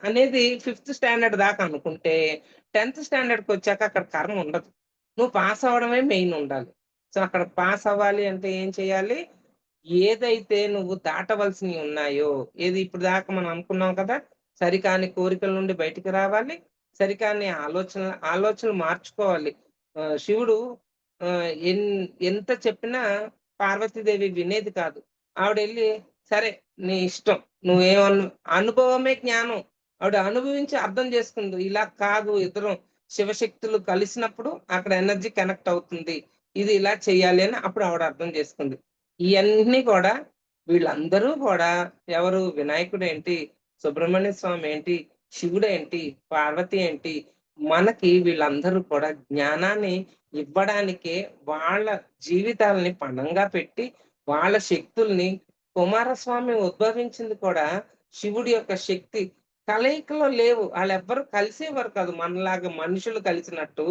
అనేది ఫిఫ్త్ స్టాండర్డ్ దాకా అనుకుంటే, 10th స్టాండర్డ్కి వచ్చాక అక్కడ కర్మ ఉండదు. నువ్వు పాస్ అవ్వడమే మెయిన్ ఉండాలి. సో అక్కడ పాస్ అవ్వాలి అంటే ఏం చేయాలి, ఏదైతే నువ్వు దాటవలసినవి ఉన్నాయో, ఏది ఇప్పుడు దాకా మనం అనుకున్నాం కదా, సరికాని కోరికల నుండి బయటికి రావాలి, సరికాని ఆలోచనలు మార్చుకోవాలి. శివుడు ఎంత చెప్పినా పార్వతీదేవి వినేది కాదు. ఆవిడెళ్ళి, సరే నీ ఇష్టం, అనుభవమే జ్ఞానం. ఆవిడ అనుభవించి అర్థం చేసుకుంది. ఇలా కాదు, ఇద్దరం శివశక్తులు కలిసినప్పుడు అక్కడ ఎనర్జీ కనెక్ట్ అవుతుంది, ఇది ఇలా చెయ్యాలి అని అప్పుడు ఆవిడ అర్థం చేసుకుంది. ఇయన్నీ కూడా వీళ్ళందరూ కూడా ఎవరు, వినాయకుడేంటి, సుబ్రహ్మణ్య స్వామి ఏంటి, శివుడేంటి, పార్వతి ఏంటి, మనకి వీళ్ళందరూ కూడా జ్ఞానాన్ని ఇవ్వడానికే వాళ్ళ జీవితాలని పణంగా పెట్టి, వాళ్ళ శక్తుల్ని, కుమారస్వామి ఉద్భవించింది కూడా శివుడి యొక్క శక్తి కలయికలో లేవు. వాళ్ళెవ్వరు కలిసేవారు కాదు మనలాగా మనుషులు కలిసినట్టు.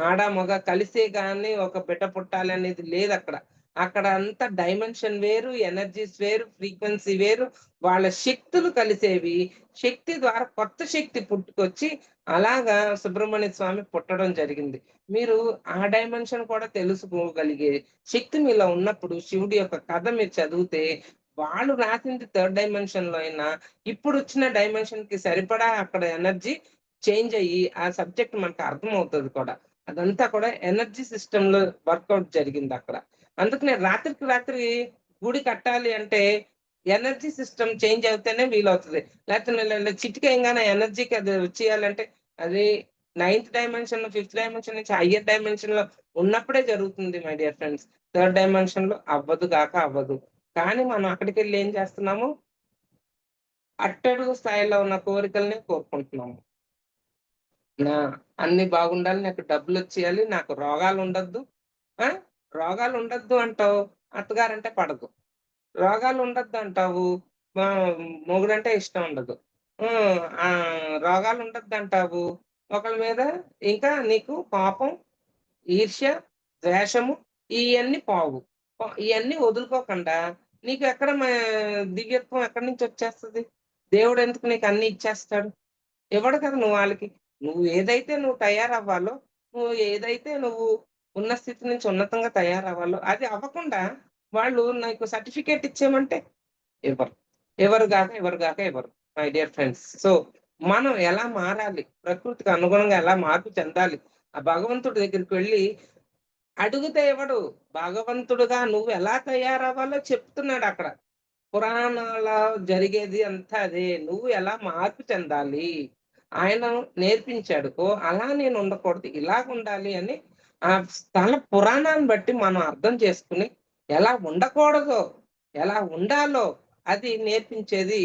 ఆడ మగ కలిసే గాని ఒక బిడ్డ పుట్టాలి అనేది లేదక్కడ. అక్కడ అంతా డైమెన్షన్ వేరు, ఎనర్జీస్ వేరు, ఫ్రీక్వెన్సీ వేరు. వాళ్ళ శక్తులు కలిసేవి. శక్తి ద్వారా కొత్త శక్తి పుట్టుకొచ్చి అలాగా సుబ్రహ్మణ్య స్వామి పుట్టడం జరిగింది. మీరు ఆ డైమెన్షన్ కూడా తెలుసుకోగలిగే శక్తి మీలో ఉన్నప్పుడు శివుడి యొక్క కథ మీరు చదివితే వాళ్ళు రాసింది థర్డ్ డైమెన్షన్ లో అయినా ఇప్పుడు వచ్చిన డైమెన్షన్ కి సరిపడా అక్కడ ఎనర్జీ చేంజ్ అయ్యి ఆ సబ్జెక్ట్ మనకు అర్థం అవుతుంది కూడా. అదంతా కూడా ఎనర్జీ సిస్టమ్ లో వర్కౌట్ జరిగింది అక్కడ. అందుకనే రాత్రికి రాత్రి గుడి కట్టాలి అంటే ఎనర్జీ సిస్టమ్ చేంజ్ అవుతేనే వీలవుతుంది. లేకపోతే చిటికేయంగానే ఎనర్జీకి అది వచ్చేయాలంటే అది నైన్త్ డైమెన్షన్, ఫిఫ్త్ డైమెన్షన్ నుంచి హయ్యర్ డైమెన్షన్ లో ఉన్నప్పుడే జరుగుతుంది my dear friends. Third dimension లో అవ్వదు గాక అవ్వదు. కానీ మనం అక్కడికెళ్ళి ఏం చేస్తున్నాము? అట్టడుగు స్థాయిలో ఉన్న కోరికల్ని కోరుకుంటున్నాము. నా అన్ని బాగుండాలి, నాకు డబ్బులొచ్చేయాలి, నాకు రోగాలుండొద్దు. ఆ! రోగాలుండొద్దు అంటావు, అత్తగారంటే పడదు. రోగాలుండొద్దంటావు, మొగుడంటే ఇష్టం ఉండదు. రోగాలుండొద్దంటావు, ఒకళ్ళ మీద ఇంకా నీకు కోపం, ఈర్ష్య, ద్వేషము ఇయన్నీ పోవు. ఇయన్నీ వదులుకోకుండా నీకు ఎక్కడ దివ్యత్వం ఎక్కడి నుంచి వచ్చేస్తది? దేవుడెందుకు నీకు అన్నీ ఇచ్చేస్తాడు? ఇవ్వడు కదా నువ్వు వాళ్ళకి. నువ్వు తయారవ్వాలో, నువ్వు ఉన్న స్థితి నుంచి ఉన్నతంగా తయారవ్వాలో, అది అవ్వకుండా వాళ్ళు నీకు సర్టిఫికేట్ ఇచ్చేయమంటే ఇవ్వరు. ఇవ్వరు. My dear friends. సో, మనం ఎలా మారాలి? ప్రకృతికి అనుగుణంగా ఎలా మార్పు చెందాలి? ఆ భగవంతుడి దగ్గరికి వెళ్లి అడుగుతే ఇవ్వడు. భగవంతుడుగా నువ్వు ఎలా తయారవ్వాలో చెప్తున్నాడక్కడ. పురాణాల్లో జరిగేది అంతా అదే. నువ్వు ఎలా మార్పు చెందాలి? ఆయన నేర్పించాడు. ఓహ్! అలా నేను ఉండకూడదు, ఇలాగుండాలి అని ఆ స్థల పురాణాన్ని బట్టి మనం అర్థం చేసుకొని, ఎలా ఉండకూడదో, ఎలా ఉండాలో అది నేర్పించేది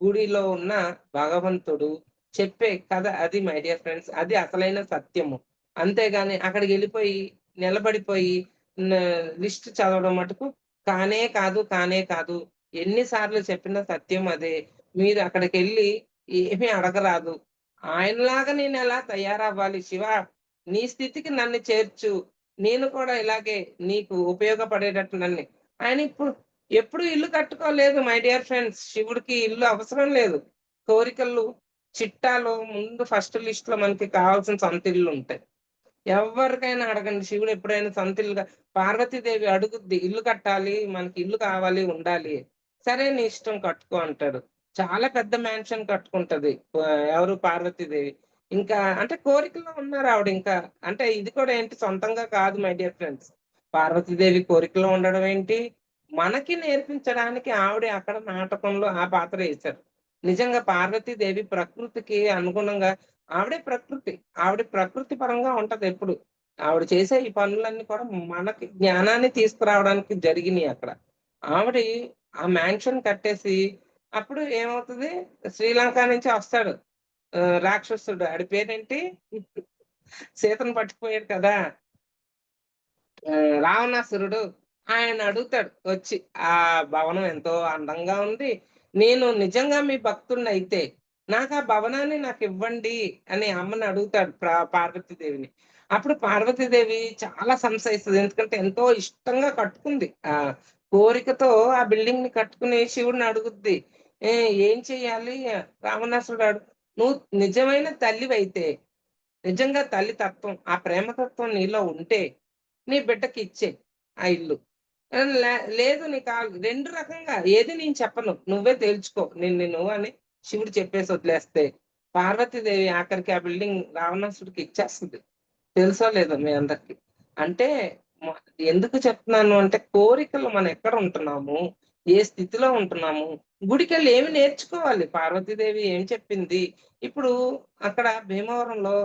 గుడిలో ఉన్న భగవంతుడు చెప్పే కథ అది మై డియర్ ఫ్రెండ్స్. అది అసలైన సత్యము. అంతేగాని అక్కడికెళ్ళిపోయి, నిలబడిపోయి న లిస్ట్ చదవడం మటుకు కానే కాదు. ఎన్ని సార్లు చెప్పిన సత్యం అదే. మీరు అక్కడికెళ్ళి ఏమీ అడగరాదు. ఆయనలాగా నేనెలా తయారవ్వాలి శివా? నీ స్థితికి నన్ను చేర్చు. నేను కూడా ఇలాగే నీకు ఉపయోగపడేటట్టు ఆయన ఎప్పుడు ఇల్లు కట్టుకోలేదు మై డియర్ ఫ్రెండ్స్. శివుడికి ఇల్లు అవసరం లేదు. కోరికలు చిట్టాలో ముందు ఫస్ట్ లిస్ట్‌లో మనకి కావాల్సిన సొంత ఇల్లుంటాయి. ఎవ్వరికైనా అడగండి. శివుడు ఎప్పుడైనా సొంతిల్లుగా పార్వతీదేవి అడుగుద్ది. ఇల్లు కట్టాలి, మనకి ఇల్లు కావాలి, ఉండాలి. సరే నీ ఇష్టం కట్టుకో అంటాడు. చాలా పెద్ద మ్యాన్షన్ కట్టుకుంటది. ఎవరు పార్వతీదేవి. ఇంకా అంటే కోరికలో ఉన్నారు ఆవిడ ఇంకా. అంటే ఇది కూడా ఏంటి సొంతంగా కాదు మై డియర్ ఫ్రెండ్స్. పార్వతీదేవి కోరికలో ఉండడం ఏంటి? మనకి నేర్పించడానికి ఆవిడ అక్కడ నాటకంలో ఆ పాత్ర ఏశారు. నిజంగా పార్వతీదేవి ప్రకృతికి అనుగుణంగా ఆవిడే ప్రకృతి. ఆవిడ ప్రకృతి పరంగా ఉంటదెప్పుడు. ఆవిడ చేసే ఈ పనులన్నీ కూడా మనకి జ్ఞానాన్ని తీసుకురావడానికి జరిగినియి అక్కడ. ఆవిడ ఆ మ్యాన్షన్ కట్టేసి అప్పుడు ఏమవుతది శ్రీలంక నుంచి వస్తాడు. రాక్షసుడు. ఆడి పేరేంటి? సీతను పట్టుకుపోయాడు కదా! రావణాసురుడు. ఆయన అడుగుతాడు వచ్చి, "ఆ భవనం ఎంతో అందంగా ఉంది. నేను నిజంగా మీ భక్తుడినైతే నాకా భవనాన్ని నాకివ్వండి" అని అమ్మని అడుగుతాడు పార్వతీదేవిని. అప్పుడు పార్వతీదేవి చాలా సంశయిస్తది. ఎందుకంటే ఎంతో ఇష్టంగా కట్టుకుంది. కోరికతో ఆ బిల్డింగ్‌ని కట్టుకుని శివుడిని అడుగుద్ది. "ఏ ఏం చెయ్యాలి?" రావణాసురుడు "నువ్వు నిజమైన తల్లివైతే, నిజంగా తల్లి తత్వం, ఆ ప్రేమ తత్వం నీలో ఉంటే నీ బిడ్డకి ఇచ్చేయి ఆ ఇల్లు. లేదు నీకు 2 రకంగా ఏది నేను చెప్పను. నువ్వే తేల్చుకో నిన్ను అని శివుడు చెప్పేసి వదిలేస్తే, పార్వతీదేవి ఆఖరికి ఆ బిల్డింగ్ రావణాసుడికి ఇచ్చేస్తది. తెలుసో లేదో మీ అందరికి. అంటే మ ఎందుకు చెప్తున్నాను అంటే కోరికలు మనం ఎక్కడ ఉంటున్నాము? ఏ స్థితిలో ఉంటున్నాము? గుడికెళ్ళి ఏమి నేర్చుకోవాలి? పార్వతీదేవి ఏం చెప్పింది? ఇప్పుడు అక్కడ భీమవరంలో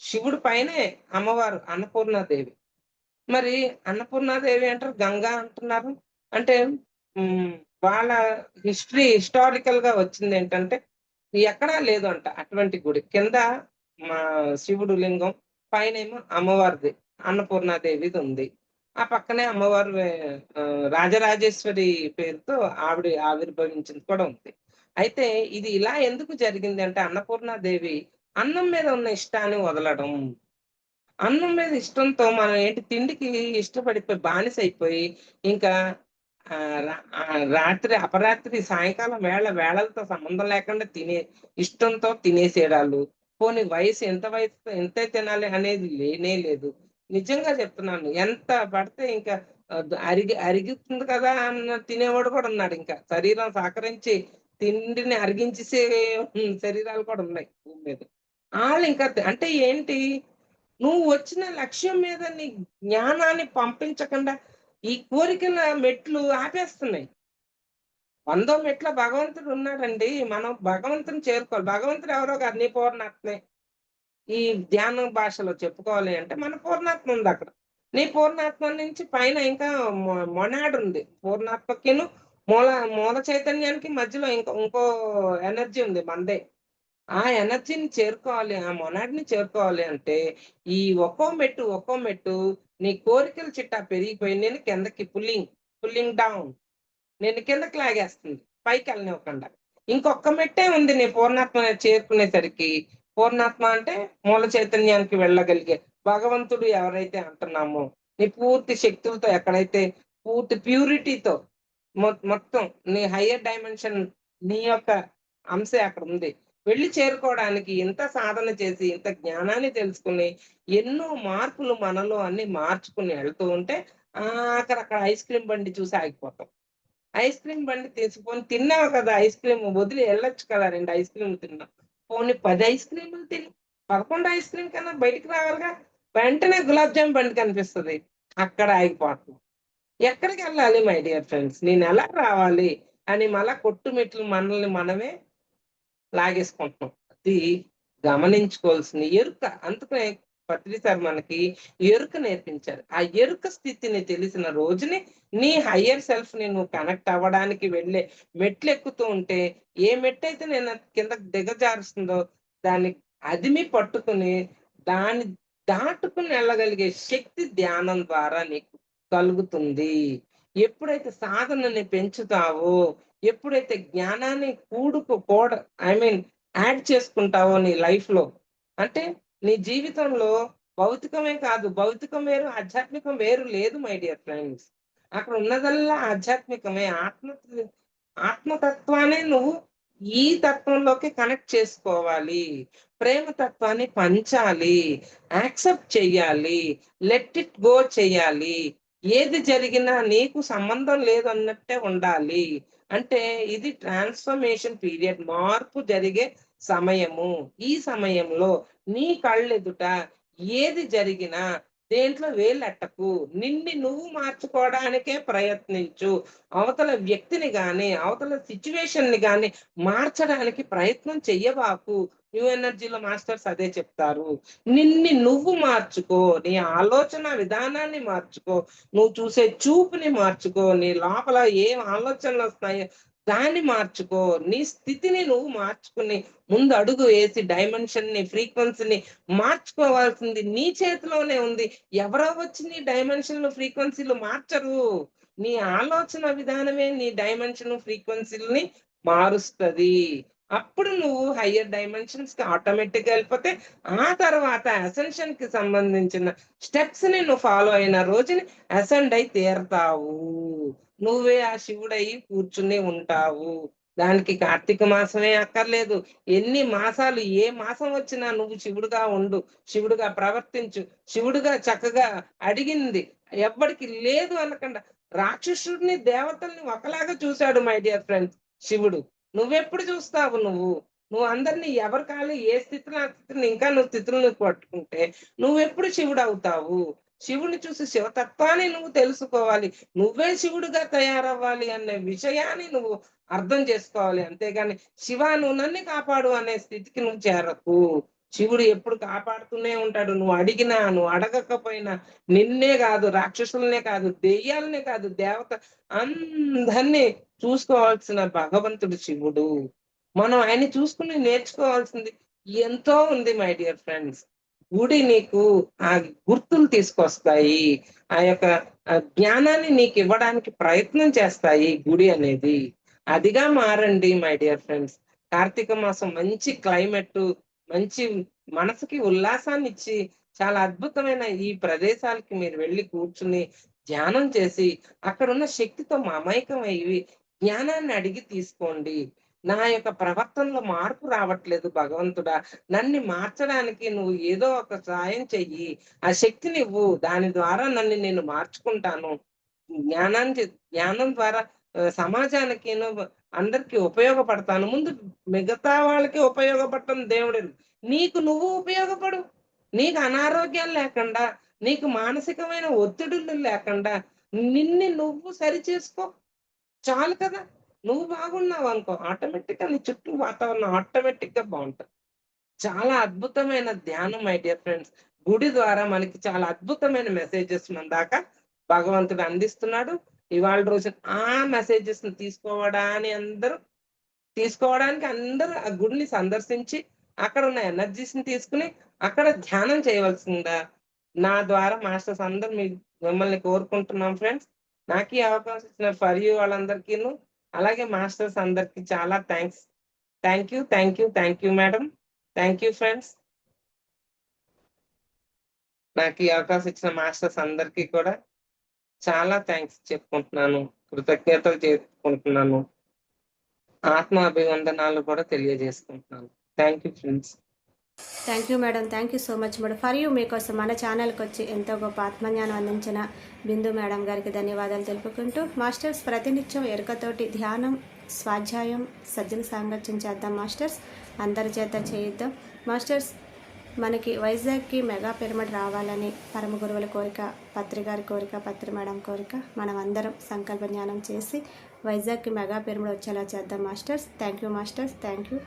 శివుడి పైనే అమ్మవారు అన్నపూర్ణాదేవి. మరి అన్నపూర్ణాదేవి అంటారు, గంగా అంటున్నారు. అంటే హ్మ్. వాళ్ళ హిస్టారికల్‌గా వచ్చిందేంటంటే, ఎక్కడా లేదంట అటువంటి గుడి. కింద మా శివుడు లింగం, పైనేమో అమ్మవారిది, అన్నపూర్ణాదేవిదుంది. ఆ పక్కనే అమ్మవారు రాజరాజేశ్వరి పేరుతో ఆవిడ ఆవిర్భవించింది కూడా ఉంది. అయితే ఇది ఇలా ఎందుకు జరిగిందంటే అన్నపూర్ణాదేవి అన్నం మీద ఉన్న ఇష్టాన్ని వదలడం. అన్నం మీద ఇష్టంతో మనం ఏంటి తిండికి ఇష్టపడిపోయి బానిసైపోయి ఇంకా రాత్రి అపరాత్రి సాయంకాలం వేళలతో సంబంధం లేకుండా ఇష్టంతో తినేసేయడాలు. పోనీ వయసు ఎంత వయసుతో ఇంతే తినాలి అనేది లేనే లేదు. నిజంగా చెప్తున్నాను. ఎంత పడితే ఇంకా అరిగిస్తుంది కదా అన్న తినేవాడు కూడా ఉన్నాడు. ఇంకా శరీరం సహకరించి తిండిని అరిగించేసే శరీరాలు కూడా ఉన్నాయి భూమి మీద. ఆళ్ళు ఇంకా అంటే ఏంటి, నువ్వు వచ్చిన లక్ష్యం మీద నీ జ్ఞానాన్ని పంపించకుండా ఈ కోరికల మెట్లు ఆపేస్తున్నాయి. వందో మెట్ల భగవంతుడు ఉన్నాడండి. మనం భగవంతుని చేరుకోవాలి. భగవంతుడు ఎవరో కాదు, నీ పూర్ణాత్మే. ఈ ధ్యాన భాషలో చెప్పుకోవాలి అంటే మన పూర్ణాత్మ ఉందక్కడ. నీ పూర్ణాత్మ నుంచి పైన ఇంకా మొనాడ్ ఉంది. పూర్ణాత్మకిను మూల మూల చైతన్యానికి మధ్యలో ఇంకో ఎనర్జీ ఉంది మనదే. ఆ ఎనర్జీని చేరుకోవాలి. ఆ మొనాడ్‌ని చేరుకోవాలి అంటే ఈ ఒక్కో మెట్టు నీ కోరికల చిట్టా పెరిగిపోయి నేను కిందకి పుల్లింగ్ డౌన్. నిన్ను కిందకి లాగేస్తుంది. పైకెళ్ళనివ్వకుండా. ఇంకొక్క మెట్టే ఉంది నీ పూర్ణాత్మ చేరుకునేసరికి. పూర్ణాత్మ అంటే మూల చైతన్యానికి వెళ్ళగలిగే భగవంతుడు ఎవరైతే అంటున్నామో, నీ పూర్తి శక్తులతో ఎక్కడైతే పూర్తి ప్యూరిటీతో మొత్తం నీ హయ్యర్ డైమెన్షన్ నీ యొక్క అంశే అక్కడుంది. వెళ్లి చేరుకోవడానికి ఇంత సాధన చేసి, ఇంత జ్ఞానాన్ని తెలుసుకుని, ఎన్నో మార్పులు మనలో అన్ని మార్చుకుని ఎళ్తూ ఉంటే ఆఖరక్కడ ఐస్ క్రీమ్ బండి చూసి ఆగిపోతాం. ఐస్ క్రీమ్ బండి తీసుకొని తిన్నావు కదా! ఐస్ క్రీమ్ వదిలి ఎళ్ళొచ్చు కదా! 2 ఐస్ క్రీమ్‌లు తిన్నావు. పోనీ 10 ఐస్ క్రీమ్‌లు తిను. 11 ఐస్ క్రీమ్ కన్నా బయటికి రావాలిగా. వెంటనే గులాబ్ జామ్ బండి కనిపిస్తది. అక్కడ ఆగిపోతున్నాం. ఎక్కడికెళ్ళాలి మై డియర్ ఫ్రెండ్స్? నేనెలా రావాలి? అని మళ్ళా కొట్టుమెట్లు మనల్ని మనమే లాగేసుకుంటున్నాం. అది గమనించుకోవాల్సిన ఎరుక. అందుకనే పత్రి సార్ మనకి ఎరుక నేర్పించారు. ఆ ఎరుక స్థితిని తెలిసిన రోజుని నీ హయ్యర్ సెల్ఫ్‌ని నువ్వు కనెక్ట్ అవ్వడానికి వెళ్ళే మెట్లెక్కుతూ ఉంటే, ఏ మెట్టయితే నిన్ను కిందకి దిగజారుస్తుందో దాన్ని అదిమి పట్టుకొని, దాన్ని దాటుకొని వెళ్ళగలిగే శక్తి ధ్యానం ద్వారా నీకు కలుగుతుంది. ఎప్పుడైతే సాధనని పెంచుతావో, ఎప్పుడైతే జ్ఞానాన్ని కూడ ఐ మీన్ యాడ్ చేసుకుంటావో నీ లైఫ్‌లో, అంటే నీ జీవితంలో భౌతికమే కాదు, భౌతికం వేరు, ఆధ్యాత్మికం వేరు లేదు మై డియర్ ఫ్రెండ్స్. అక్కడ ఉన్నదల్లా ఆధ్యాత్మికమే. ఆత్మతత్వాన్నే నువ్వు ఈ తత్వంలోకి కనెక్ట్ చేసుకోవాలి. ప్రేమ తత్వాన్ని పంచాలి. యాక్సెప్ట్ చెయ్యాలి. లెట్ ఇట్ గో చెయ్యాలి. ఏది జరిగినా నీకు సంబంధం లేదన్నట్టే ఉండాలి. అంటే ఇది ట్రాన్స్‌ఫర్మేషన్ పీరియడ్. మార్పు జరిగే సమయము. ఈ సమయంలో నీ కళ్ళెదుట ఏది జరిగినా దేంట్లో వేలెట్టకు. నిన్ను నువ్వు మార్చుకోవడానికే ప్రయత్నించు. అవతల వ్యక్తిని గాని, అవతల సిట్యుయేషన్‌ని గాని మార్చడానికి ప్రయత్నం చెయ్యబాకు. న్యూ ఎనర్జీలో మాస్టర్స్ అదే చెప్తారు. నిన్ను నువ్వు మార్చుకో. నీ ఆలోచన విధానాన్ని మార్చుకో. నువ్వు చూసే చూపుని మార్చుకో. నీ లోపల ఏం ఆలోచనలొస్తున్నాయో దాన్ని మార్చుకో. నీ స్థితిని నువ్వు మార్చుకుని ముందు అడుగు వేసి డైమెన్షన్‌ని, ఫ్రీక్వెన్సీని మార్చుకోవాల్సింది నీ చేతిలోనే ఉంది. ఎవరో వచ్చి నీ డైమెన్షన్‌లు, ఫ్రీక్వెన్సీలు మార్చరు. నీ ఆలోచన విధానమే నీ డైమెన్షన్, ఫ్రీక్వెన్సీలని మారుస్తది. అప్పుడు నువ్వు హయ్యర్ డైమెన్షన్స్‌కి ఆటోమేటిక్‌గా ఎళ్ళిపోతే, ఆ తర్వాత అసెన్షన్‌కి సంబంధించిన స్టెప్స్‌ని నువ్వు ఫాలో అయిన రోజుని అసెండ్ అయి తీరతావు. నువ్వే ఆ శివుడయి కూర్చుని ఉంటావు. దానికి కార్తీక మాసమే అక్కర్లేదు. ఎన్ని మాసాలు ఏ మాసం వచ్చినా నువ్వు శివుడుగా ఉండు. శివుడుగా ప్రవర్తించు. శివుడుగా చక్కగా అడిగింది ఎవ్వడికి లేదు అనకుండా రాక్షసుడిని, దేవతల్ని ఒకలాగా చూసాడు మై డియర్ ఫ్రెండ్స్ శివుడు. నువ్వెప్పుడు చూస్తావు నువ్వు? నువ్వు అందరిని ఎవరి కాళ్ళు ఏ స్థితిలో ఆ స్థితిని ఇంకా నువ్వు స్థితులను పట్టుకుంటే నువ్వెప్పుడు శివుడవుతావు? శివుడిని చూసి శివతత్వాన్ని నువ్వు తెలుసుకోవాలి. నువ్వే శివుడుగా తయారవ్వాలి అనే విషయాన్ని నువ్వు అర్థం చేసుకోవాలి. అంతేగాని శివ నువ్వు నన్ను కాపాడు అనే స్థితికి నువ్వు చేరకు. శివుడు ఎప్పుడు కాపాడుతూనే ఉంటాడు. నువ్వు అడిగినా, నువ్వు అడగకపోయినా నిన్నే కాదు, రాక్షసులనే కాదు, దెయ్యాలనే కాదు, దేవత అందరిని చూసుకోవాల్సిన భగవంతుడు శివుడు. మనం ఆయన్ని చూసుకుని నేర్చుకోవాల్సింది ఎంతో ఉంది మై డియర్ ఫ్రెండ్స్. గుడి నీకు ఆ గుర్తులు తీసుకొస్తాయి. ఆ యొక్క జ్ఞానాన్ని నీకివ్వడానికి ప్రయత్నం చేస్తాయి గుడి అనేది. అదిగా మారండి మై డియర్ ఫ్రెండ్స్. కార్తీక మాసం మంచి క్లైమేట్, మంచి మనసుకి ఉల్లాసాన్నిచ్చి, చాలా అద్భుతమైన ఈ ప్రదేశాలకి మీరు వెళ్లి కూర్చుని, ధ్యానం చేసి, అక్కడున్న శక్తితో మమైకమయ్యి, జ్ఞానాన్ని అడిగి తీసుకోండి. నా యొక్క ప్రవర్తనలో మార్పు రావట్లేదు భగవంతుడా! నన్ను మార్చడానికి నువ్వు ఏదో ఒక సాయం చెయ్యి. ఆ శక్తినివ్వు. దాని ద్వారా నన్ను నేను మార్చుకుంటాను. జ్ఞానం ద్వారా సమాజానికి అందరికి ఉపయోగపడతాను. ముందు మిగతా వాళ్ళకి ఉపయోగపడటం దేవుడు. నీకు నువ్వు ఉపయోగపడు. నీకు అనారోగ్యాలు లేకుండా, నీకు మానసికమైన ఒత్తిడులు లేకుండా, నిన్ను నువ్వు సరిచేసుకో. చాలు కదా! నువ్వు బాగున్నావనుకో ఆటోమేటిక్‌గా నీ చుట్టూ వాతావరణం ఆటోమేటిక్‌గా బావుంటది. చాలా అద్భుతమైన ధ్యానం మై డియర్ ఫ్రెండ్స్. గుడి ద్వారా మనకి చాలా అద్భుతమైన మెసేజెస్ మన దాకా భగవంతుడు అందిస్తున్నాడు. ఇవాళ రోజున ఆ మెసేజెస్‌ని తీసుకోవడానికి అందరూ ఆ గుడిని సందర్శించి, అక్కడున్న ఎనర్జీస్‌ని తీసుకొని, అక్కడ ధ్యానం చేయవలసిందా నా ద్వారా మాస్టర్స్ అందరూ మిమ్మల్ని కోరుకుంటున్నాం ఫ్రెండ్స్. నాకు ఈ అవకాశం ఇచ్చిన ఫర్ యూ వాళ్ళందరికీను, అలాగే మాస్టర్స్ అందరికి చాలా thanks. Thank you madam. Thank you friends. నాకు ఈ అవకాశం ఇచ్చిన మాస్టర్స్ అందరికీ కూడా చాలా థాంక్స్ చెప్పుకుంటున్నాను. కృతజ్ఞతలు చెప్పుకుంటున్నాను. ఆత్మాభివందనాలు కూడా తెలియజేసుకుంటున్నాను. Thank you friends. Thank you madam. Thank you so much madam. For you మీకోసం మన ఛానల్కి వచ్చి ఎంతో గొప్ప ఆత్మజ్ఞానం అందించిన బిందు మేడం గారికి ధన్యవాదాలు తెలుపుకుంటూ, మాస్టర్స్ ప్రతినిత్యం ఎరుకతోటి ధ్యానం, స్వాధ్యాయం, సజ్జన సాంగత్యం చేద్దాం మాస్టర్స్. అందరి చేత చేయిద్దాం మాస్టర్స్. మనకి వైజాగ్కి మెగా పిరమిడ్ రావాలని పరమ గురువుల కోరిక, పత్రి గారి కోరిక, పత్రి మేడం కోరిక. మనం అందరం సంకల్ప జ్ఞానం చేసి వైజాగ్కి మెగా పిరమిడ్ వచ్చేలా చేద్దాం masters. Thank you masters. Thank you.